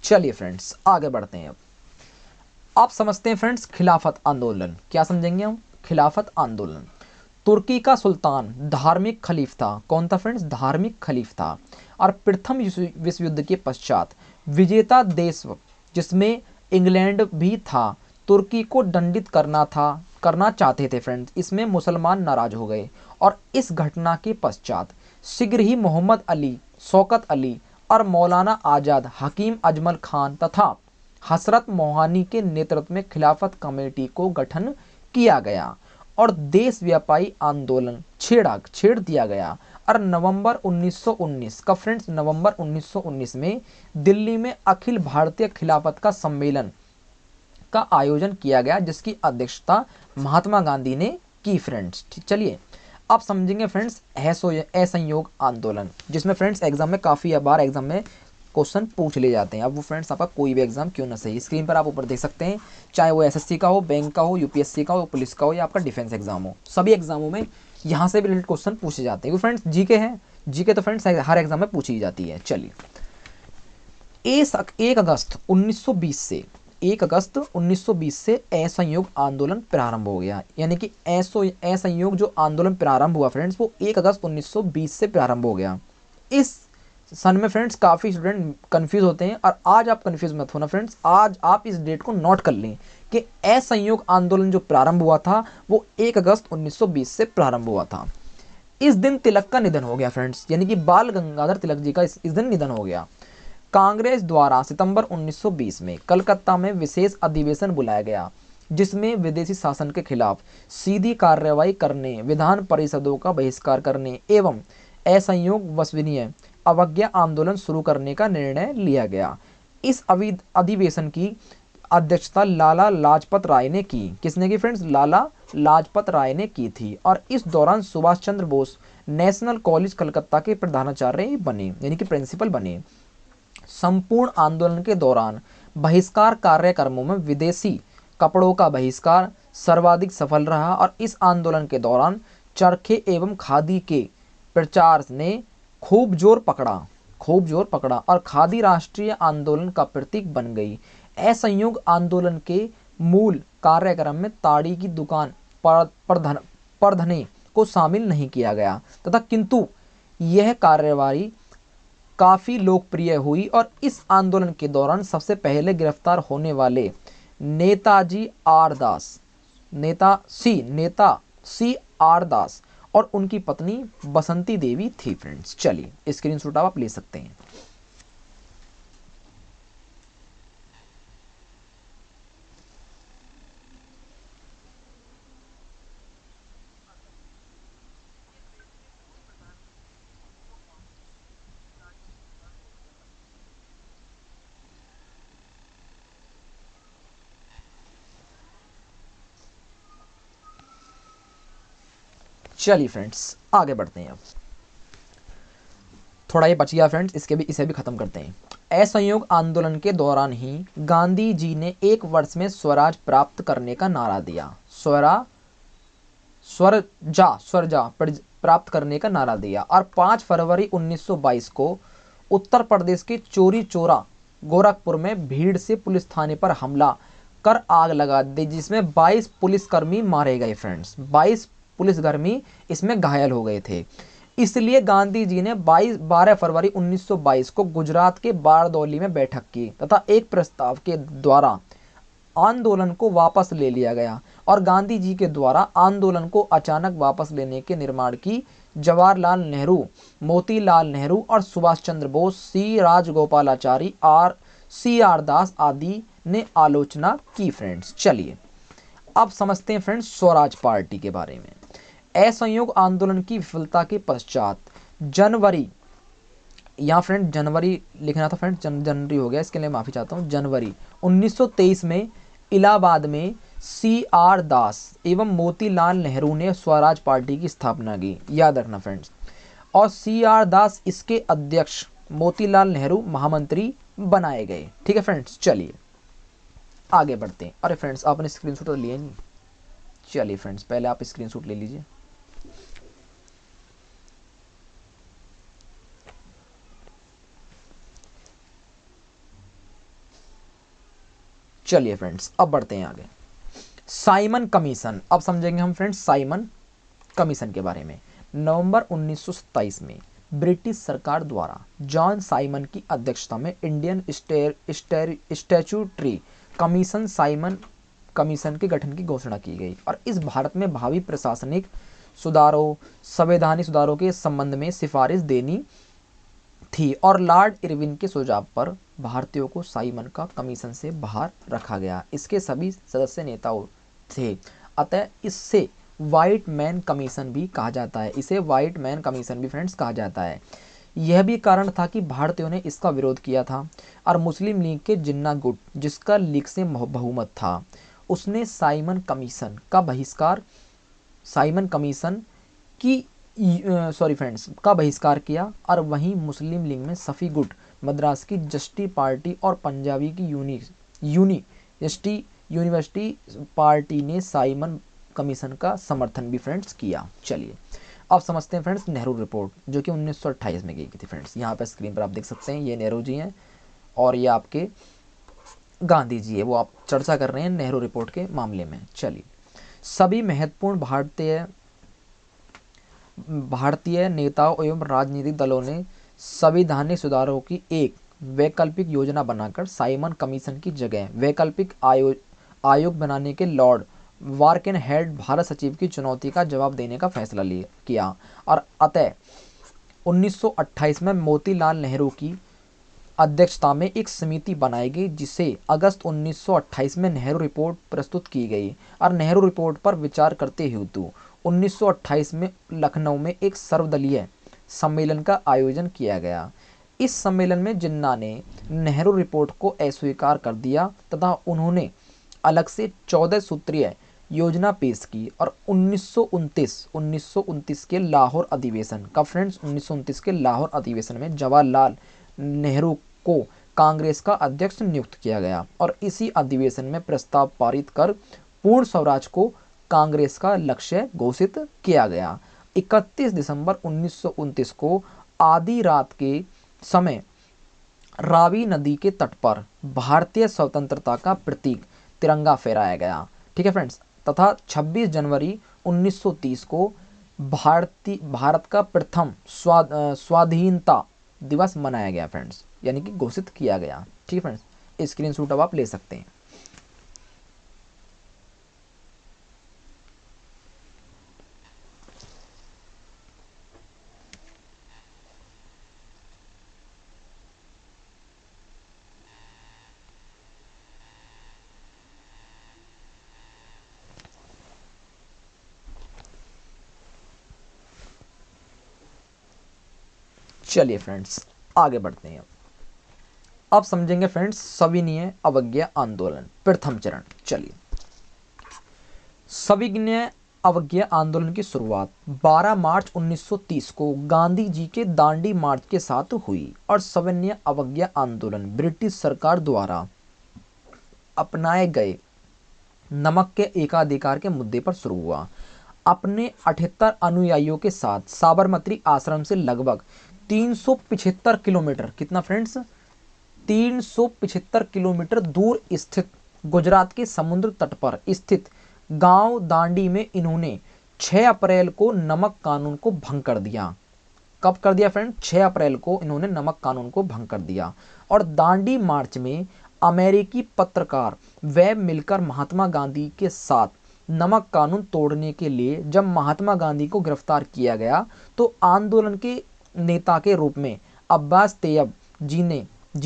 चलिए फ्रेंड्स आगे बढ़ते हैं। अब आप समझते हैं फ्रेंड्स खिलाफत आंदोलन। क्या समझेंगे हम? खिलाफत आंदोलन। तुर्की का सुल्तान धार्मिक खलीफ था। कौन था फ्रेंड्स? धार्मिक खलीफ था। और प्रथम विश्व युद्ध के पश्चात विजेता देश, जिसमें इंग्लैंड भी था, तुर्की को दंडित करना चाहते थे फ्रेंड्स। इसमें मुसलमान नाराज हो गए। और इस घटना के पश्चात शीघ्र ही मोहम्मद अली, शौकत अली और मौलाना आजाद, हकीम अजमल खान तथा हसरत मोहानी के नेतृत्व में खिलाफत कमेटी को गठन किया गया और देशव्यापी आंदोलन छेड़ दिया गया। और नवंबर 1919 का फ्रेंड्स, नवंबर 1919 में दिल्ली में अखिल भारतीय खिलाफत का सम्मेलन का आयोजन किया गया, जिसकी अध्यक्षता महात्मा गांधी ने की फ्रेंड्स। चलिए अब समझेंगे फ्रेंड्स असहयोग आंदोलन, जिसमें फ्रेंड्स एग्जाम में काफ़ी बार एग्जाम में क्वेश्चन पूछ ले जाते हैं। अब वो फ्रेंड्स आपका कोई भी एग्जाम क्यों ना सही, स्क्रीन पर आप ऊपर देख सकते हैं, चाहे वो एसएससी का हो, बैंक का हो, यूपीएससी का हो, पुलिस का हो या आपका डिफेंस एग्जाम हो, सभी एग्जामों में यहाँ से भी रिलेटेड क्वेश्चन पूछे जाते हैं। फ्रेंड्स जीके है, जीके तो फ्रेंड्स हर एग्जाम में पूछी जाती है। चलिए 1 अगस्त 1920 से असहयोग आंदोलन प्रारंभ हो गया। यानी कि असहयोग जो आंदोलन प्रारंभ हुआ फ्रेंड्स, वो 1 अगस्त 1920 से प्रारंभ हो गया। इस सन में फ्रेंड्स काफ़ी स्टूडेंट कंफ्यूज होते हैं, और आज आप कंफ्यूज मत होना फ्रेंड्स, आज आप इस डेट को नोट कर लें कि असहयोग आंदोलन जो प्रारंभ हुआ था वो 1 अगस्त 1920 से प्रारंभ हुआ था। इस दिन तिलक का निधन हो गया फ्रेंड्स, यानी कि बाल गंगाधर तिलक जी का इस दिन निधन हो गया। कांग्रेस द्वारा सितंबर 1920 में कलकत्ता में विशेष अधिवेशन बुलाया गया, जिसमें विदेशी शासन के खिलाफ सीधी कार्रवाई करने, विधान परिषदों का बहिष्कार करने एवं असहयोग वसनीय अवज्ञा आंदोलन शुरू करने का निर्णय लिया गया। इस अधिवेशन की अध्यक्षता लाला लाजपत राय ने की। किसने की फ्रेंड्स? लाला लाजपत राय ने की थी। और इस दौरान सुभाष चंद्र बोस नेशनल कॉलेज कलकत्ता के प्रधानाचार्य बने, यानी कि प्रिंसिपल बने। संपूर्ण आंदोलन के दौरान बहिष्कार कार्यक्रमों में विदेशी कपड़ों का बहिष्कार सर्वाधिक सफल रहा, और इस आंदोलन के दौरान चरखे एवं खादी के प्रचार ने खूब जोर पकड़ा और खादी राष्ट्रीय आंदोलन का प्रतीक बन गई। असहयोग आंदोलन के मूल कार्यक्रम में ताड़ी की दुकान प्रदर्शनी को शामिल नहीं किया गया तथा किंतु यह कार्यवाही काफ़ी लोकप्रिय हुई, और इस आंदोलन के दौरान सबसे पहले गिरफ्तार होने वाले नेता सी आर दास और उनकी पत्नी बसंती देवी थी फ्रेंड्स। चलिए स्क्रीनशॉट आप ले सकते हैं। चलिए फ्रेंड्स आगे बढ़ते हैं। अब थोड़ा ये बच गया फ्रेंड्स, इसे भी खत्म करते हैं। असहयोग आंदोलन के दौरान ही गांधी जी ने 1 वर्ष में स्वराज प्राप्त करने का नारा दिया। स्वराज प्राप्त करने का नारा दिया, और 5 फरवरी 1922 को उत्तर प्रदेश के चोरी चौरा गोरखपुर में भीड़ से पुलिस थाने पर हमला कर आग लगा दी, जिसमें 22 पुलिसकर्मी मारे गए फ्रेंड्स। 22 पुलिसकर्मी इसमें घायल हो गए थे। इसलिए गांधी जी ने 12 फरवरी 1922 को गुजरात के बारदौली में बैठक की तथा एक प्रस्ताव के द्वारा आंदोलन को वापस ले लिया गया, और गांधी जी के द्वारा आंदोलन को अचानक वापस लेने के निर्माण की जवाहरलाल नेहरू, मोतीलाल नेहरू और सुभाष चंद्र बोस, सी राजगोपालाचारी और सी आर दास आदि ने आलोचना की फ्रेंड्स। चलिए अब समझते हैं फ्रेंड्स स्वराज पार्टी के बारे में। असहयोग आंदोलन की विफलता के पश्चात जनवरी, यहाँ फ्रेंड जनवरी लिखना था फ्रेंड्स, जनवरी हो गया, इसके लिए माफ़ी चाहता हूँ। जनवरी 1923 में इलाहाबाद में सी आर दास एवं मोतीलाल नेहरू ने स्वराज पार्टी की स्थापना की, याद रखना फ्रेंड्स। और सी आर दास इसके अध्यक्ष, मोतीलाल नेहरू महामंत्री बनाए गए। ठीक है फ्रेंड्स, चलिए आगे बढ़ते हैं। अरे फ्रेंड्स आपने स्क्रीनशॉट तो लिया नहीं, चलिए फ्रेंड्स पहले आप स्क्रीनशॉट ले लीजिए। चलिए फ्रेंड्स अब बढ़ते हैं आगे। साइमन कमीशन, अब समझेंगे हम फ्रेंड्स साइमन कमीशन के बारे में। नवंबर 1927 में ब्रिटिश सरकार द्वारा जॉन साइमन की अध्यक्षता में Indian statutory commission Simon commission के गठन की घोषणा की गई, और इस भारत में भावी प्रशासनिक सुधारों, संवैधानिक सुधारों के संबंध में सिफारिश देनी थी, और लॉर्ड इरविन के सुझाव पर भारतीयों को साइमन का कमीशन से बाहर रखा गया। इसके सभी सदस्य नेताओं थे, अतः इससे व्हाइट मैन कमीशन भी कहा जाता है। इसे व्हाइट मैन कमीशन भी फ्रेंड्स कहा जाता है। यह भी कारण था कि भारतीयों ने इसका विरोध किया था, और मुस्लिम लीग के जिन्ना गुट, जिसका लीग से बहुमत था, उसने साइमन कमीशन का बहिष्कार किया। और वहीं मुस्लिम लीग में सफ़ी गुट, मद्रास की जस्टिस पार्टी और पंजाबी की यूनिवर्सिटी पार्टी ने साइमन कमीशन का समर्थन भी फ्रेंड्स किया। चलिए अब समझते हैं फ्रेंड्स नेहरू रिपोर्ट, जो कि 1928 में की गई थी फ्रेंड्स। यहाँ पर स्क्रीन पर आप देख सकते हैं, ये नेहरू जी हैं और ये आपके गांधी जी है, वो आप चर्चा कर रहे हैं नेहरू रिपोर्ट के मामले में। चलिए सभी महत्वपूर्ण भारतीय नेताओं एवं राजनीतिक दलों ने संवैधानिक सुधारों की एक वैकल्पिक योजना बनाकर साइमन कमीशन की जगह वैकल्पिक आयोग बनाने के लॉर्ड वार्केनहेड भारत सचिव की चुनौती का जवाब देने का फैसला किया और अतः 1928 में मोतीलाल नेहरू की अध्यक्षता में एक समिति बनाई गई, जिसे अगस्त 1928 में नेहरू रिपोर्ट प्रस्तुत की गई और नेहरू रिपोर्ट पर विचार करते हेतु 1928 में लखनऊ में एक सर्वदलीय सम्मेलन का आयोजन किया गया। इस सम्मेलन में जिन्ना ने नेहरू रिपोर्ट को अस्वीकार कर दिया तथा उन्होंने अलग से 14 सूत्रीय योजना पेश की और 1929 के लाहौर अधिवेशन का फ्रेंड्स 1929 के लाहौर अधिवेशन में जवाहरलाल नेहरू को कांग्रेस का अध्यक्ष नियुक्त किया गया और इसी अधिवेशन में प्रस्ताव पारित कर पूर्ण स्वराज को कांग्रेस का लक्ष्य घोषित किया गया। 31 दिसंबर 1929 को आधी रात के समय रावी नदी के तट पर भारतीय स्वतंत्रता का प्रतीक तिरंगा फहराया गया। ठीक है फ्रेंड्स, तथा 26 जनवरी 1930 को भारत का प्रथम स्वाधीनता दिवस मनाया गया फ्रेंड्स, यानी कि घोषित किया गया। ठीक है फ्रेंड्स, स्क्रीनशॉट अब आप ले सकते हैं। चलिए फ्रेंड्स आगे बढ़ते हैं। अब समझेंगे फ्रेंड्स सविनय अवज्ञा आंदोलन प्रथम चरण। चलिए, सविनय अवज्ञा आंदोलन की शुरुआत 12 मार्च 1930 को गांधी जी के दांडी मार्च के साथ हुई और सविनय अवज्ञा आंदोलन ब्रिटिश सरकार द्वारा अपनाए गए नमक के एकाधिकार के मुद्दे पर शुरू हुआ। अपने 78 अनुयायियों के साथ साबरमती आश्रम से लगभग 375 किलोमीटर, कितना फ्रेंड्स, 375 किलोमीटर दूर स्थित गुजरात के समुद्र तट पर स्थित गांव दांडी में इन्होंने 6 अप्रैल को नमक कानून को भंग कर दिया। कब कर दिया फ्रेंड? 6 अप्रैल को इन्होंने नमक कानून को भंग कर दिया। और दांडी मार्च में अमेरिकी पत्रकार वेब मिलकर महात्मा गांधी के साथ नमक कानून तोड़ने के लिए जब महात्मा गांधी को गिरफ्तार किया गया तो आंदोलन के नेता के रूप में अब्बास तैयब जी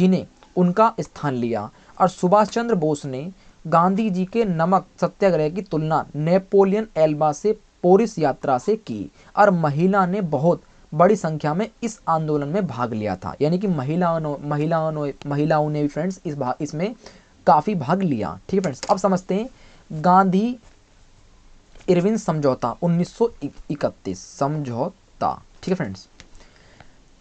ने उनका स्थान लिया और सुभाष चंद्र बोस ने गांधी जी के नमक सत्याग्रह की तुलना नेपोलियन एल्बा से पेरिस यात्रा से की और महिला ने बहुत बड़ी संख्या में इस आंदोलन में भाग लिया था, यानी कि महिलाओं ने भी फ्रेंड्स इसमें काफी भाग लिया। ठीक है फ्रेंड्स, अब समझते हैं गांधी इरविन समझौता 1931 समझौता। ठीक है फ्रेंड्स,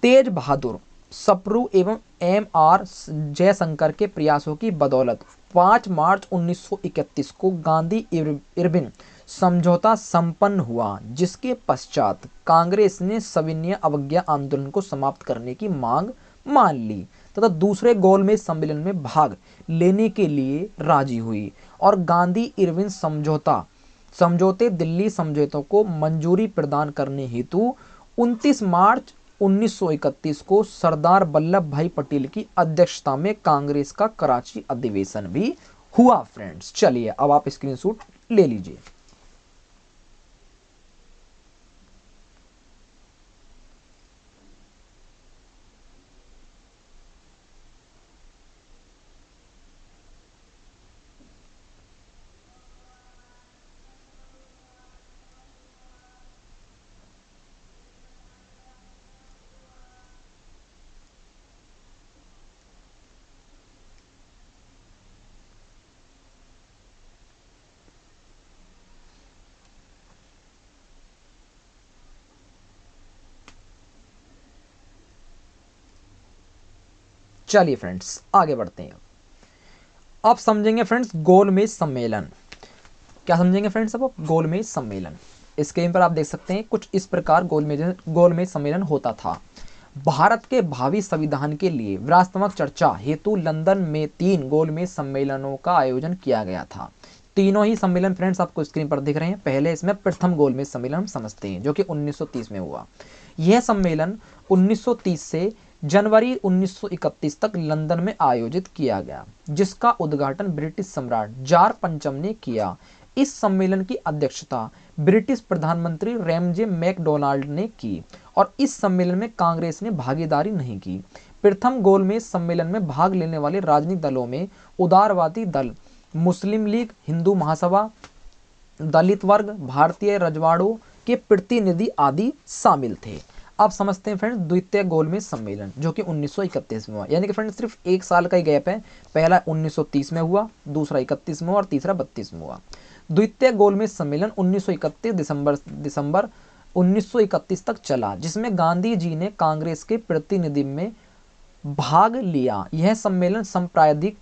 तेज बहादुर सप्रू एवं M.R. जयशंकर के प्रयासों की बदौलत 5 मार्च 1931 को गांधी इरविन समझौता संपन्न हुआ, जिसके पश्चात कांग्रेस ने सविनय अवज्ञा आंदोलन को समाप्त करने की मांग मान ली तथा दूसरे गोलमेज सम्मेलन में भाग लेने के लिए राजी हुई और गांधी इरविन समझौते दिल्ली समझौतों को मंजूरी प्रदान करने हेतु 29 मार्च 1931 को सरदार वल्लभ भाई पटेल की अध्यक्षता में कांग्रेस का कराची अधिवेशन भी हुआ फ्रेंड्स। चलिए अब आप स्क्रीनशॉट ले लीजिए। चलिए फ्रेंड्स आगे बढ़ते हैं। अब समझेंगे फ्रेंड्स गोलमेज सम्मेलन। क्या समझेंगे फ्रेंड्स? अब गोलमेज सम्मेलन स्क्रीन पर आप देख सकते हैं, कुछ इस प्रकार गोलमेज सम्मेलन होता था। भारत के भावी संविधान के लिए विरासत्मक चर्चा हेतु लंदन में 3 गोलमेज सम्मेलनों का आयोजन किया गया था। तीनों ही सम्मेलन फ्रेंड्स आपको स्क्रीन पर दिख रहे हैं। पहले इसमें प्रथम गोलमेज सम्मेलन हम समझते हैं जो कि 1930 में हुआ। यह सम्मेलन 1930 से जनवरी 1931 तक लंदन में आयोजित किया गया, जिसका उद्घाटन ब्रिटिश सम्राट जॉर्ज पंचम ने किया। इस सम्मेलन की अध्यक्षता ब्रिटिश प्रधानमंत्री रैमजे मैकडोनाल्ड ने की और इस सम्मेलन में कांग्रेस ने भागीदारी नहीं की। प्रथम गोलमेज सम्मेलन में भाग लेने वाले राजनीतिक दलों में उदारवादी दल, मुस्लिम लीग, हिंदू महासभा, दलित वर्ग, भारतीय रजवाड़ों के प्रतिनिधि आदि शामिल थे। अब समझते हैं फ्रेंड्स द्वितीय गोलमेज सम्मेलन, जो कि 1931 में हुआ, यानी कि फ्रेंड्स सिर्फ एक साल का ही गैप है। पहला 1930 में हुआ, दूसरा 31 में हुआ और तीसरा 32 में हुआ। द्वितीय गोलमेज सम्मेलन 1931 दिसंबर 1931 तक चला, जिसमें गांधी जी ने कांग्रेस के प्रतिनिधि में भाग लिया। यह सम्मेलन सांप्रदायिक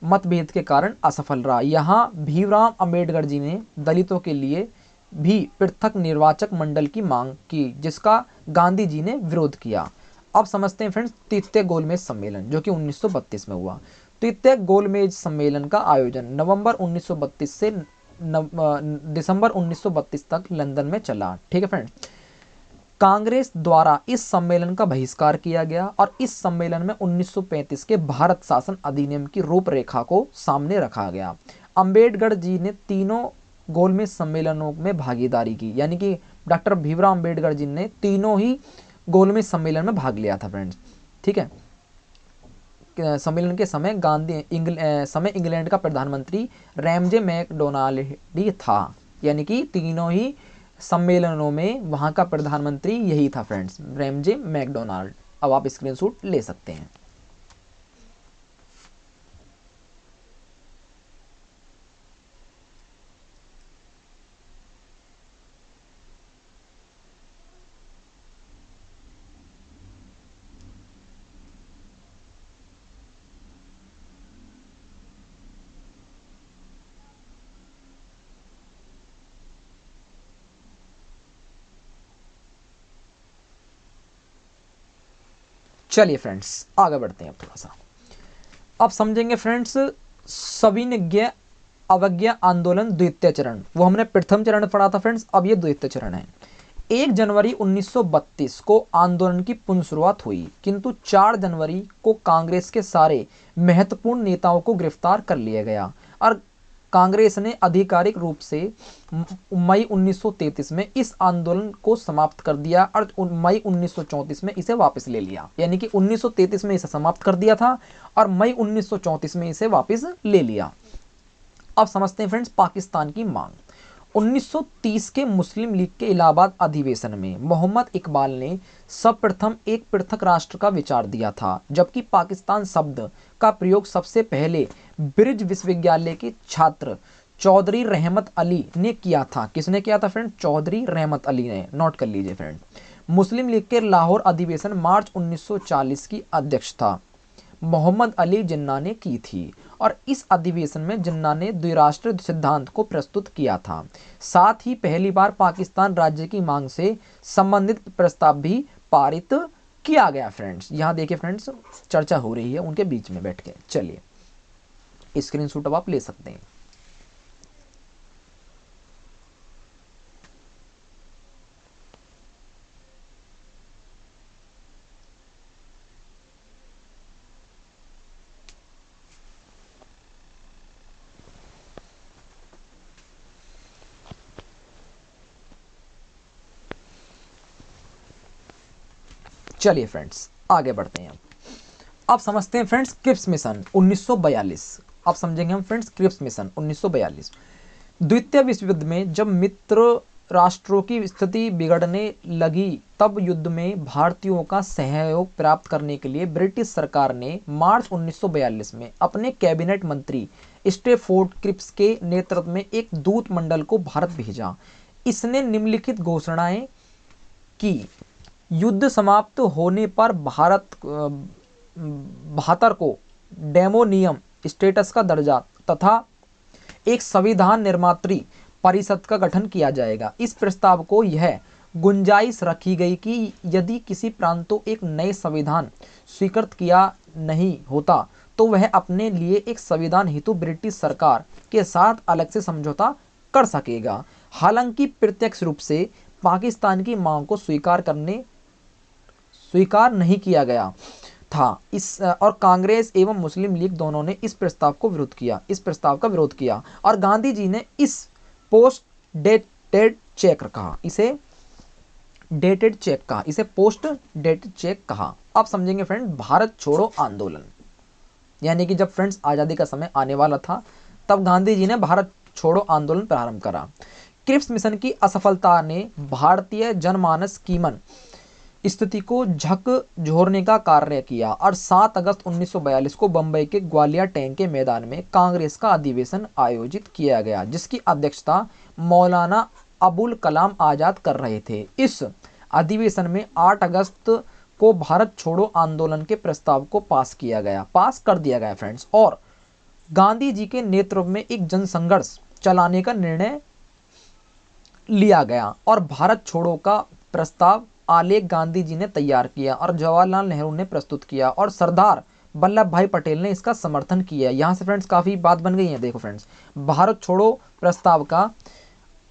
मतभेद के कारण असफल रहा। यहाँ भीमराव अंबेडकर जी ने दलितों के लिए भी पृथक निर्वाचक मंडल की मांग की, जिसका गांधी जी ने विरोध किया। अब समझते हैं फ्रेंड्स तृतीय गोलमेज सम्मेलन, जो कि 1932 में हुआ। तृतीय गोलमेज सम्मेलन का आयोजन नवंबर 1932 से दिसंबर 1932 तक लंदन में चला। ठीक है फ्रेंड्स, कांग्रेस द्वारा इस सम्मेलन का बहिष्कार किया गया और इस सम्मेलन में 1935 के भारत शासन अधिनियम की रूपरेखा को सामने रखा गया। अंबेडकर जी ने तीनों गोलमेज सम्मेलनों में भागीदारी की, यानी कि डॉक्टर भीमराव अंबेडकर जी ने तीनों ही गोलमेज सम्मेलन में भाग लिया था फ्रेंड्स। ठीक है, सम्मेलन के समय इंग्लैंड का प्रधानमंत्री रैमजे मैकडोनाल्ड था, यानी कि तीनों ही सम्मेलनों में वहां का प्रधानमंत्री यही था फ्रेंड्स, रैमजे मैकडोनाल्ड। अब आप स्क्रीनशॉट ले सकते हैं। चलिए फ्रेंड्स आगे बढ़ते हैं अब थोड़ा सा। अब समझेंगे फ्रेंड्स सविनय अवज्ञा आंदोलन द्वितीय चरण। वो हमने प्रथम चरण पढ़ा था फ्रेंड्स, अब ये द्वितीय चरण है। 1 जनवरी 1932 को आंदोलन की पुनः शुरुआत हुई, किंतु 4 जनवरी को कांग्रेस के सारे महत्वपूर्ण नेताओं को गिरफ्तार कर लिया गया और कांग्रेस ने आधिकारिक रूप से मई 1933 में इस आंदोलन को समाप्त कर दिया और मई 1934 में इसे वापस ले लिया। यानी कि 1933 में इसे समाप्त कर दिया था और मई 1934 में इसे वापस ले लिया। अब समझते हैं फ्रेंड्स पाकिस्तान की मांग। 1930 के मुस्लिम लीग के इलाहाबाद अधिवेशन में मोहम्मद इकबाल ने सर्वप्रथम एक पृथक राष्ट्र का विचार दिया था, जबकि पाकिस्तान शब्द का प्रयोग सबसे पहले ब्रिज विश्वविद्यालय के छात्र चौधरी रहमत अली ने किया था। किसने किया था फ्रेंड? चौधरी रहमत अली ने। नोट कर लीजिए फ्रेंड। मुस्लिम लीग के लाहौर अधिवेशन मार्च 1940 की अध्यक्षता मोहम्मद अली जिन्ना ने की थी और इस अधिवेशन में जिन्ना ने द्विराष्ट्र सिद्धांत को प्रस्तुत किया था। साथ ही पहली बार पाकिस्तान राज्य की मांग से संबंधित प्रस्ताव भी पारित किया गया। फ्रेंड्स यहाँ देखिए फ्रेंड्स चर्चा हो रही है उनके बीच में बैठ के। चलिए स्क्रीनशॉट अब आप ले सकते हैं। चलिए फ्रेंड्स आगे बढ़ते हैं। अब समझते हैं फ्रेंड्स क्रिप्स मिशन 1942। अब समझेंगे हम फ्रेंड्स क्रिप्स मिशन 1942। द्वितीय विश्व युद्ध में जब मित्र राष्ट्रों की स्थिति बिगड़ने लगी तब युद्ध में भारतीयों का सहयोग प्राप्त करने के लिए ब्रिटिश सरकार ने मार्च 1942 में अपने कैबिनेट मंत्री स्टेफोर्ड क्रिप्स के नेतृत्व में एक दूत मंडल को भारत भेजा। इसने निम्नलिखित घोषणाएं की। युद्ध समाप्त होने पर भारत को डेमोनियम स्टेटस का दर्जा तथा एक संविधान निर्मात्री परिषद का गठन किया जाएगा। इस प्रस्ताव को यह गुंजाइश रखी गई कि यदि किसी प्रांत को एक नए संविधान स्वीकृत किया नहीं होता तो वह अपने लिए एक संविधान हेतु ब्रिटिश सरकार के साथ अलग से समझौता कर सकेगा। हालांकि प्रत्यक्ष रूप से पाकिस्तान की मांग को स्वीकार नहीं किया गया था। इस और कांग्रेस एवं मुस्लिम लीग दोनों ने इस प्रस्ताव का विरोध किया और गांधी जी ने इस पोस्ट डेटेड चेक कहा, इसे पोस्ट डेटेड चेक कहा। अब समझेंगे फ्रेंड भारत छोड़ो आंदोलन, यानी कि जब फ्रेंड्स आज़ादी का समय आने वाला था तब गांधी जी ने भारत छोड़ो आंदोलन प्रारंभ करा। क्रिप्स मिशन की असफलता ने भारतीय जनमानस की मन स्थिति को झकझोरने का कार्य किया और 7 अगस्त 1942 को बंबई के ग्वालियर टैंक के मैदान में कांग्रेस का अधिवेशन आयोजित किया गया, जिसकी अध्यक्षता मौलाना अबुल कलाम आजाद कर रहे थे। इस अधिवेशन में 8 अगस्त को भारत छोड़ो आंदोलन के प्रस्ताव को पास कर दिया गया फ्रेंड्स, और गांधी जी के नेतृत्व में एक जनसंघर्ष चलाने का निर्णय लिया गया और भारत छोड़ो का प्रस्ताव आलेख गांधी जी ने तैयार किया और जवाहरलाल नेहरू ने प्रस्तुत किया और सरदार वल्लभ भाई पटेल ने इसका समर्थन किया। यहाँ से फ्रेंड्स काफ़ी बात बन गई है। देखो फ्रेंड्स, भारत छोड़ो प्रस्ताव का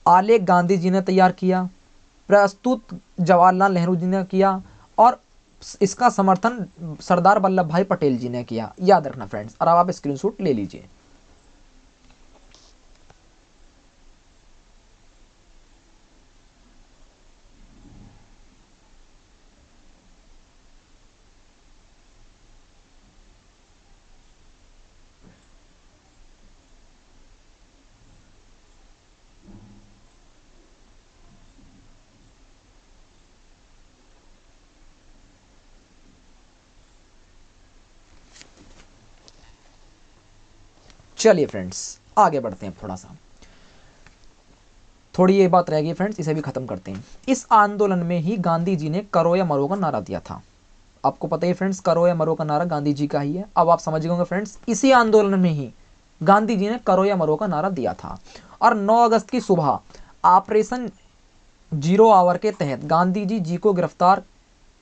आलेख गांधी जी ने तैयार किया, प्रस्तुत जवाहरलाल नेहरू जी ने किया और इसका समर्थन सरदार वल्लभ भाई पटेल जी ने किया। याद रखना फ्रेंड्स, और अब आप स्क्रीनशॉट ले लीजिए। चलिए फ्रेंड्स आगे बढ़ते हैं। थोड़ी ये बात रह गई फ्रेंड्स, इसे भी खत्म करते हैं। इस आंदोलन में ही गांधी जी ने करो या मरो का नारा दिया था। आपको पता ही फ्रेंड्स, करो या मरो का नारा गांधी जी का ही है। अब आप समझ गए फ्रेंड्स, इसी आंदोलन में ही गांधी जी ने करो या मरो का नारा दिया था। और 9 अगस्त की सुबह ऑपरेशन जीरो आवर के तहत गांधी जी को गिरफ्तार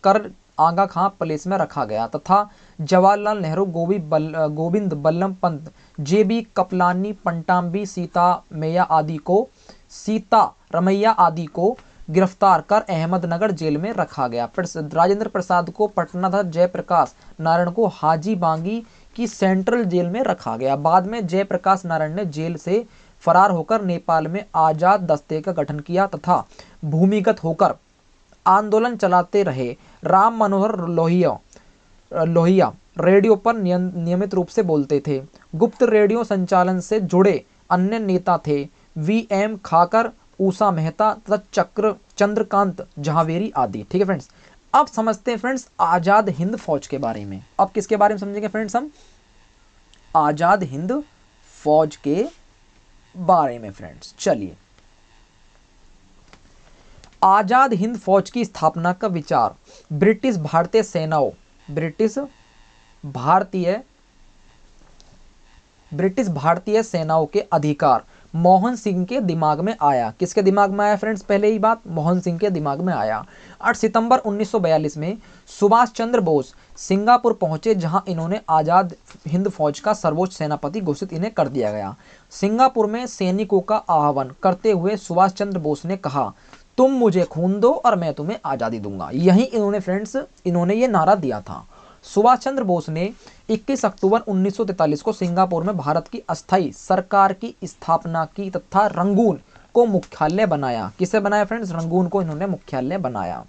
कर आगा खां पैलेस में रखा गया तथा जवाहरलाल नेहरू, गोविंद बल्लभ पंत, जेबी कपलानी, पट्टाभी सीता रमैया आदि को गिरफ्तार कर अहमदनगर जेल में रखा गया। राजेंद्र प्रसाद को पटना तथा जयप्रकाश नारायण को हाजी बागी की सेंट्रल जेल में रखा गया। बाद में जयप्रकाश नारायण ने जेल से फरार होकर नेपाल में आजाद दस्ते का गठन किया तथा भूमिगत होकर आंदोलन चलाते रहे। राम मनोहर लोहिया रेडियो पर नियमित रूप से बोलते थे। गुप्त रेडियो संचालन से जुड़े अन्य नेता थे VM खाकर, उषा मेहता तथा चंद्रकांत जहावेरी आदि। ठीक है फ्रेंड्स, अब समझते हैं फ्रेंड्स आजाद हिंद फौज के बारे में। अब किसके बारे में समझेंगे फ्रेंड्स हम? आजाद हिंद फौज के बारे में फ्रेंड्स। चलिए, आजाद हिंद फौज की स्थापना का विचार ब्रिटिश भारतीय सेनाओं के अधिकार मोहन सिंह के दिमाग में आया। किसके दिमाग में आया फ्रेंड्स? पहले ही बात, मोहन सिंह के दिमाग में आया। 8 सितंबर 1942 में सुभाष चंद्र बोस सिंगापुर पहुंचे, जहां इन्होंने आजाद हिंद फौज का सर्वोच्च सेनापति घोषित इन्हें कर दिया गया। सिंगापुर में सैनिकों का आह्वान करते हुए सुभाष चंद्र बोस ने कहा, तुम मुझे खून दो और मैं तुम्हें आज़ादी दूंगा। यही इन्होंने ये नारा दिया था। सुभाष चंद्र बोस ने 21 अक्टूबर 1943 को सिंगापुर में भारत की अस्थायी सरकार की स्थापना की तथा रंगून को मुख्यालय बनाया। किसे बनाया फ्रेंड्स? रंगून को इन्होंने मुख्यालय बनाया।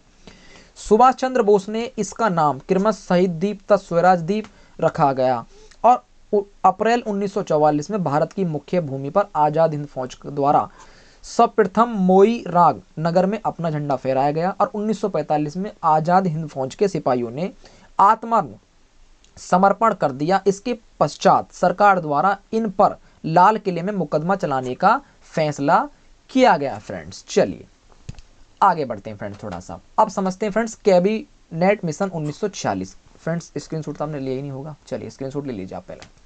सुभाष चंद्र बोस ने इसका नाम क्रमश शहीद द्वीप तथा स्वराज द्वीप रखा गया और अप्रैल 1944 में भारत की मुख्य भूमि पर आजाद हिंद फौज द्वारा सर्वप्रथम मोई राग नगर में अपना झंडा फहराया गया और 1945 में आजाद हिंद फौज के सिपाहियों ने आत्मन समर्पण कर दिया। इसके पश्चात सरकार द्वारा इन पर लाल किले में मुकदमा चलाने का फैसला किया गया फ्रेंड्स। चलिए आगे बढ़ते हैं फ्रेंड्स थोड़ा सा। अब समझते हैं friends cabinet mission 1946। Friends screenshot तो आपने लिया ही नहीं होगा, चलिए स्क्रीनशॉट ले लीजिए आप पहले।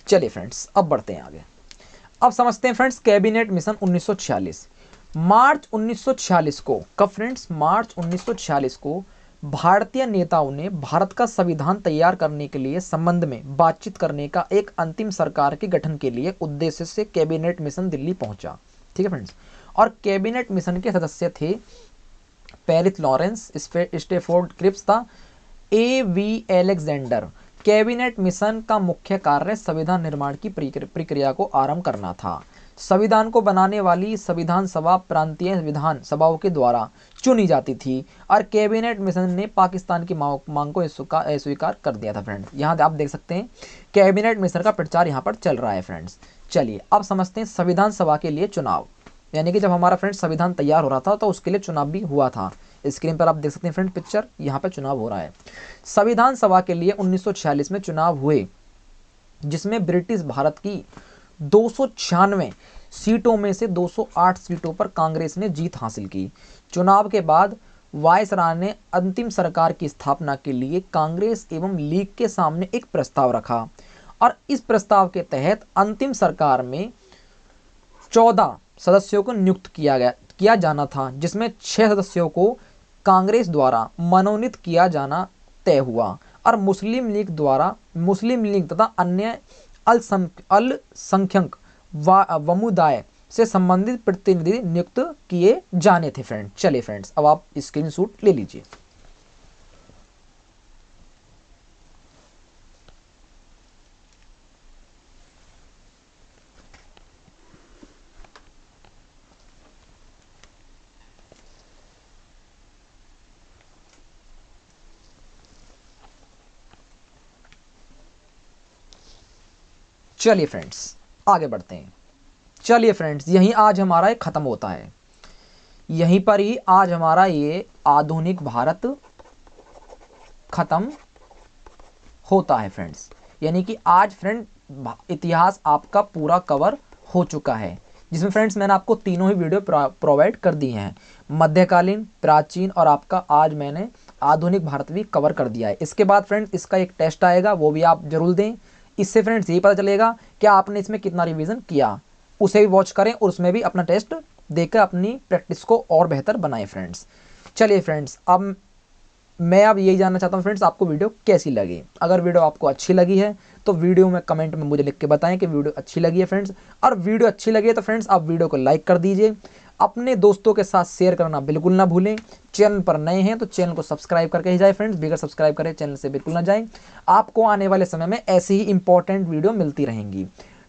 चलिए फ्रेंड्स अब बढ़ते हैं आगे। अब समझते हैं फ्रेंड्स कैबिनेट मिशन 1946। मार्च 1946 को, कब फ्रेंड्स, मार्च 1946 को भारतीय नेताओं ने भारत का संविधान तैयार करने के लिए संबंध में बातचीत करने का एक अंतिम सरकार के गठन के लिए उद्देश्य से कैबिनेट मिशन दिल्ली पहुंचा। ठीक है फ्रेंड्स, और कैबिनेट मिशन के सदस्य थे पेरिस लॉरेंस, स्टेफोर्ड क्रिप्स था, A.V. अलेक्जेंडर। कैबिनेट मिशन का मुख्य कार्य संविधान निर्माण की प्रक्रिया को आरंभ करना था। संविधान को बनाने वाली संविधान सभा प्रांतीय विधान सभाओं के द्वारा चुनी जाती थी और कैबिनेट मिशन ने पाकिस्तान की मांग को अस्वीकार कर दिया था। फ्रेंड्स यहाँ आप देख सकते हैं कैबिनेट मिशन का प्रचार यहाँ पर चल रहा है। फ्रेंड्स चलिए अब समझते हैं संविधान सभा के लिए चुनाव, यानी कि जब हमारा फ्रेंड्स संविधान तैयार हो रहा था तो उसके लिए चुनाव भी हुआ था। स्क्रीन पर आप देख सकते हैं फ्रेंड पिक्चर, यहाँ पर चुनाव हो रहा है। संविधान सभा के लिए 1946 में चुनाव हुए, जिसमें ब्रिटिश भारत की 296 सीटों में से 208 सीटों पर कांग्रेस ने जीत हासिल की। चुनाव के बाद वायसराय ने अंतिम सरकार की स्थापना के लिए कांग्रेस एवं लीग के सामने एक प्रस्ताव रखा और इस प्रस्ताव के तहत अंतिम सरकार में 14 सदस्यों को नियुक्त किया जाना था, जिसमें 6 सदस्यों को कांग्रेस द्वारा मनोनीत किया जाना तय हुआ और मुस्लिम लीग तथा अन्य अल्पसंख्यक समुदाय से संबंधित प्रतिनिधि नियुक्त किए जाने थे। फ्रेंड चलिए फ्रेंड्स अब आप स्क्रीनशॉट ले लीजिए। चलिए फ्रेंड्स आगे बढ़ते हैं। चलिए फ्रेंड्स यहीं आज हमारा ये खत्म होता है, यहीं पर ही आज हमारा ये आधुनिक भारत खत्म होता है। फ्रेंड्स यानी कि आज फ्रेंड इतिहास आपका पूरा कवर हो चुका है, जिसमें फ्रेंड्स मैंने आपको तीनों ही वीडियो प्रोवाइड कर दिए हैं, मध्यकालीन, प्राचीन और आपका आज मैंने आधुनिक भारत भी कवर कर दिया है। इसके बाद फ्रेंड्स इसका एक टेस्ट आएगा, वो भी आप जरूर दें। इससे फ्रेंड्स यही पता चलेगा कि आपने इसमें कितना रिवीजन किया, उसे भी वॉच करें और उसमें भी अपना टेस्ट देकर अपनी प्रैक्टिस को और बेहतर बनाएं। फ्रेंड्स चलिए फ्रेंड्स अब मैं यही जानना चाहता हूँ फ्रेंड्स आपको वीडियो कैसी लगी। अगर वीडियो आपको अच्छी लगी है तो वीडियो में कमेंट में मुझे लिख के बताएं कि वीडियो अच्छी लगी है फ्रेंड्स, और वीडियो अच्छी लगी है तो फ्रेंड्स आप वीडियो को लाइक कर दीजिए, अपने दोस्तों के साथ शेयर करना बिल्कुल ना भूलें। चैनल पर नए हैं तो चैनल को सब्सक्राइब करके ही जाए फ्रेंड्स, बगैर सब्सक्राइब करें चैनल से बिल्कुल ना जाएं। आपको आने वाले समय में ऐसी ही इंपॉर्टेंट वीडियो मिलती रहेंगी।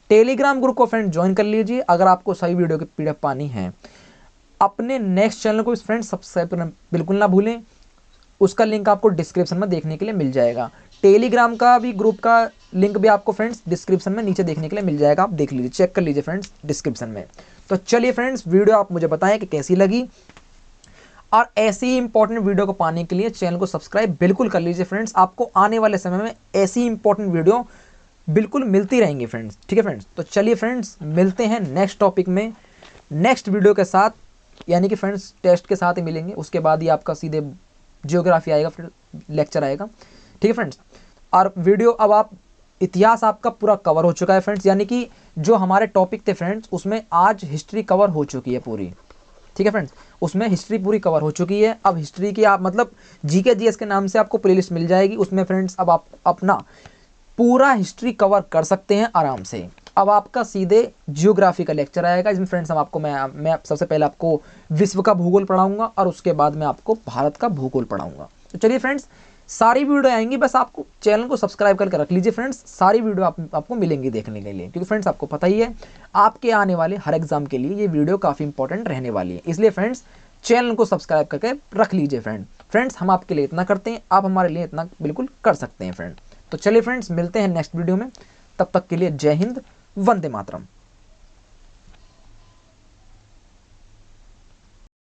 टेलीग्राम ग्रुप को फ्रेंड ज्वाइन कर लीजिए अगर आपको सही वीडियो की पीडीएफ पानी है। अपने नेक्स्ट चैनल को फ्रेंड्स सब्सक्राइब करना बिल्कुल ना भूलें, उसका लिंक आपको डिस्क्रिप्शन में देखने के लिए मिल जाएगा। टेलीग्राम का भी ग्रुप का लिंक भी आपको फ्रेंड्स डिस्क्रिप्शन में नीचे देखने के लिए मिल जाएगा, आप देख लीजिए, चेक कर लीजिए फ्रेंड्स डिस्क्रिप्शन में। तो चलिए फ्रेंड्स वीडियो आप मुझे बताएं कि कैसी लगी, और ऐसी ही इंपॉर्टेंट वीडियो को पाने के लिए चैनल को सब्सक्राइब बिल्कुल कर लीजिए फ्रेंड्स। आपको आने वाले समय में ऐसी इंपॉर्टेंट वीडियो बिल्कुल मिलती रहेंगी फ्रेंड्स। ठीक है फ्रेंड्स, तो चलिए फ्रेंड्स मिलते हैं नेक्स्ट टॉपिक में नेक्स्ट वीडियो के साथ, यानी कि फ्रेंड्स टेस्ट के साथ ही मिलेंगे, उसके बाद ही आपका सीधे जियोग्राफी आएगा, फिर लेक्चर आएगा। ठीक है फ्रेंड्स, और वीडियो अब आप इतिहास आपका पूरा कवर हो चुका है फ्रेंड्स, यानी कि जो हमारे टॉपिक थे फ्रेंड्स उसमें आज हिस्ट्री कवर हो चुकी है पूरी। ठीक है फ्रेंड्स, उसमें हिस्ट्री पूरी कवर हो चुकी है। अब हिस्ट्री की आप मतलब जीके जीएस के नाम से आपको प्लेलिस्ट मिल जाएगी, उसमें फ्रेंड्स अब आप अपना पूरा हिस्ट्री कवर कर सकते हैं आराम से। अब आपका सीधे जियोग्राफी का लेक्चर आएगा, इसमें फ्रेंड्स हम आपको मैं सबसे पहले आपको विश्व का भूगोल पढ़ाऊंगा और उसके बाद मैं आपको भारत का भूगोल पढ़ाऊंगा। तो चलिए फ्रेंड्स सारी वीडियो आएंगी, बस आपको चैनल को सब्सक्राइब करके रख लीजिए फ्रेंड्स, सारी वीडियो आपको मिलेंगी देखने के लिए, क्योंकि फ्रेंड्स आपको पता ही है आपके आने वाले हर एग्जाम के लिए ये वीडियो काफ़ी इंपॉर्टेंट रहने वाली है, इसलिए फ्रेंड्स चैनल को सब्सक्राइब करके रख लीजिए फ्रेंड्स हम आपके लिए इतना करते हैं, आप हमारे लिए इतना बिल्कुल कर सकते हैं फ्रेंड। तो चलिए फ्रेंड्स मिलते हैं नेक्स्ट वीडियो में, तब तक के लिए जय हिंद, वंदे मातरम।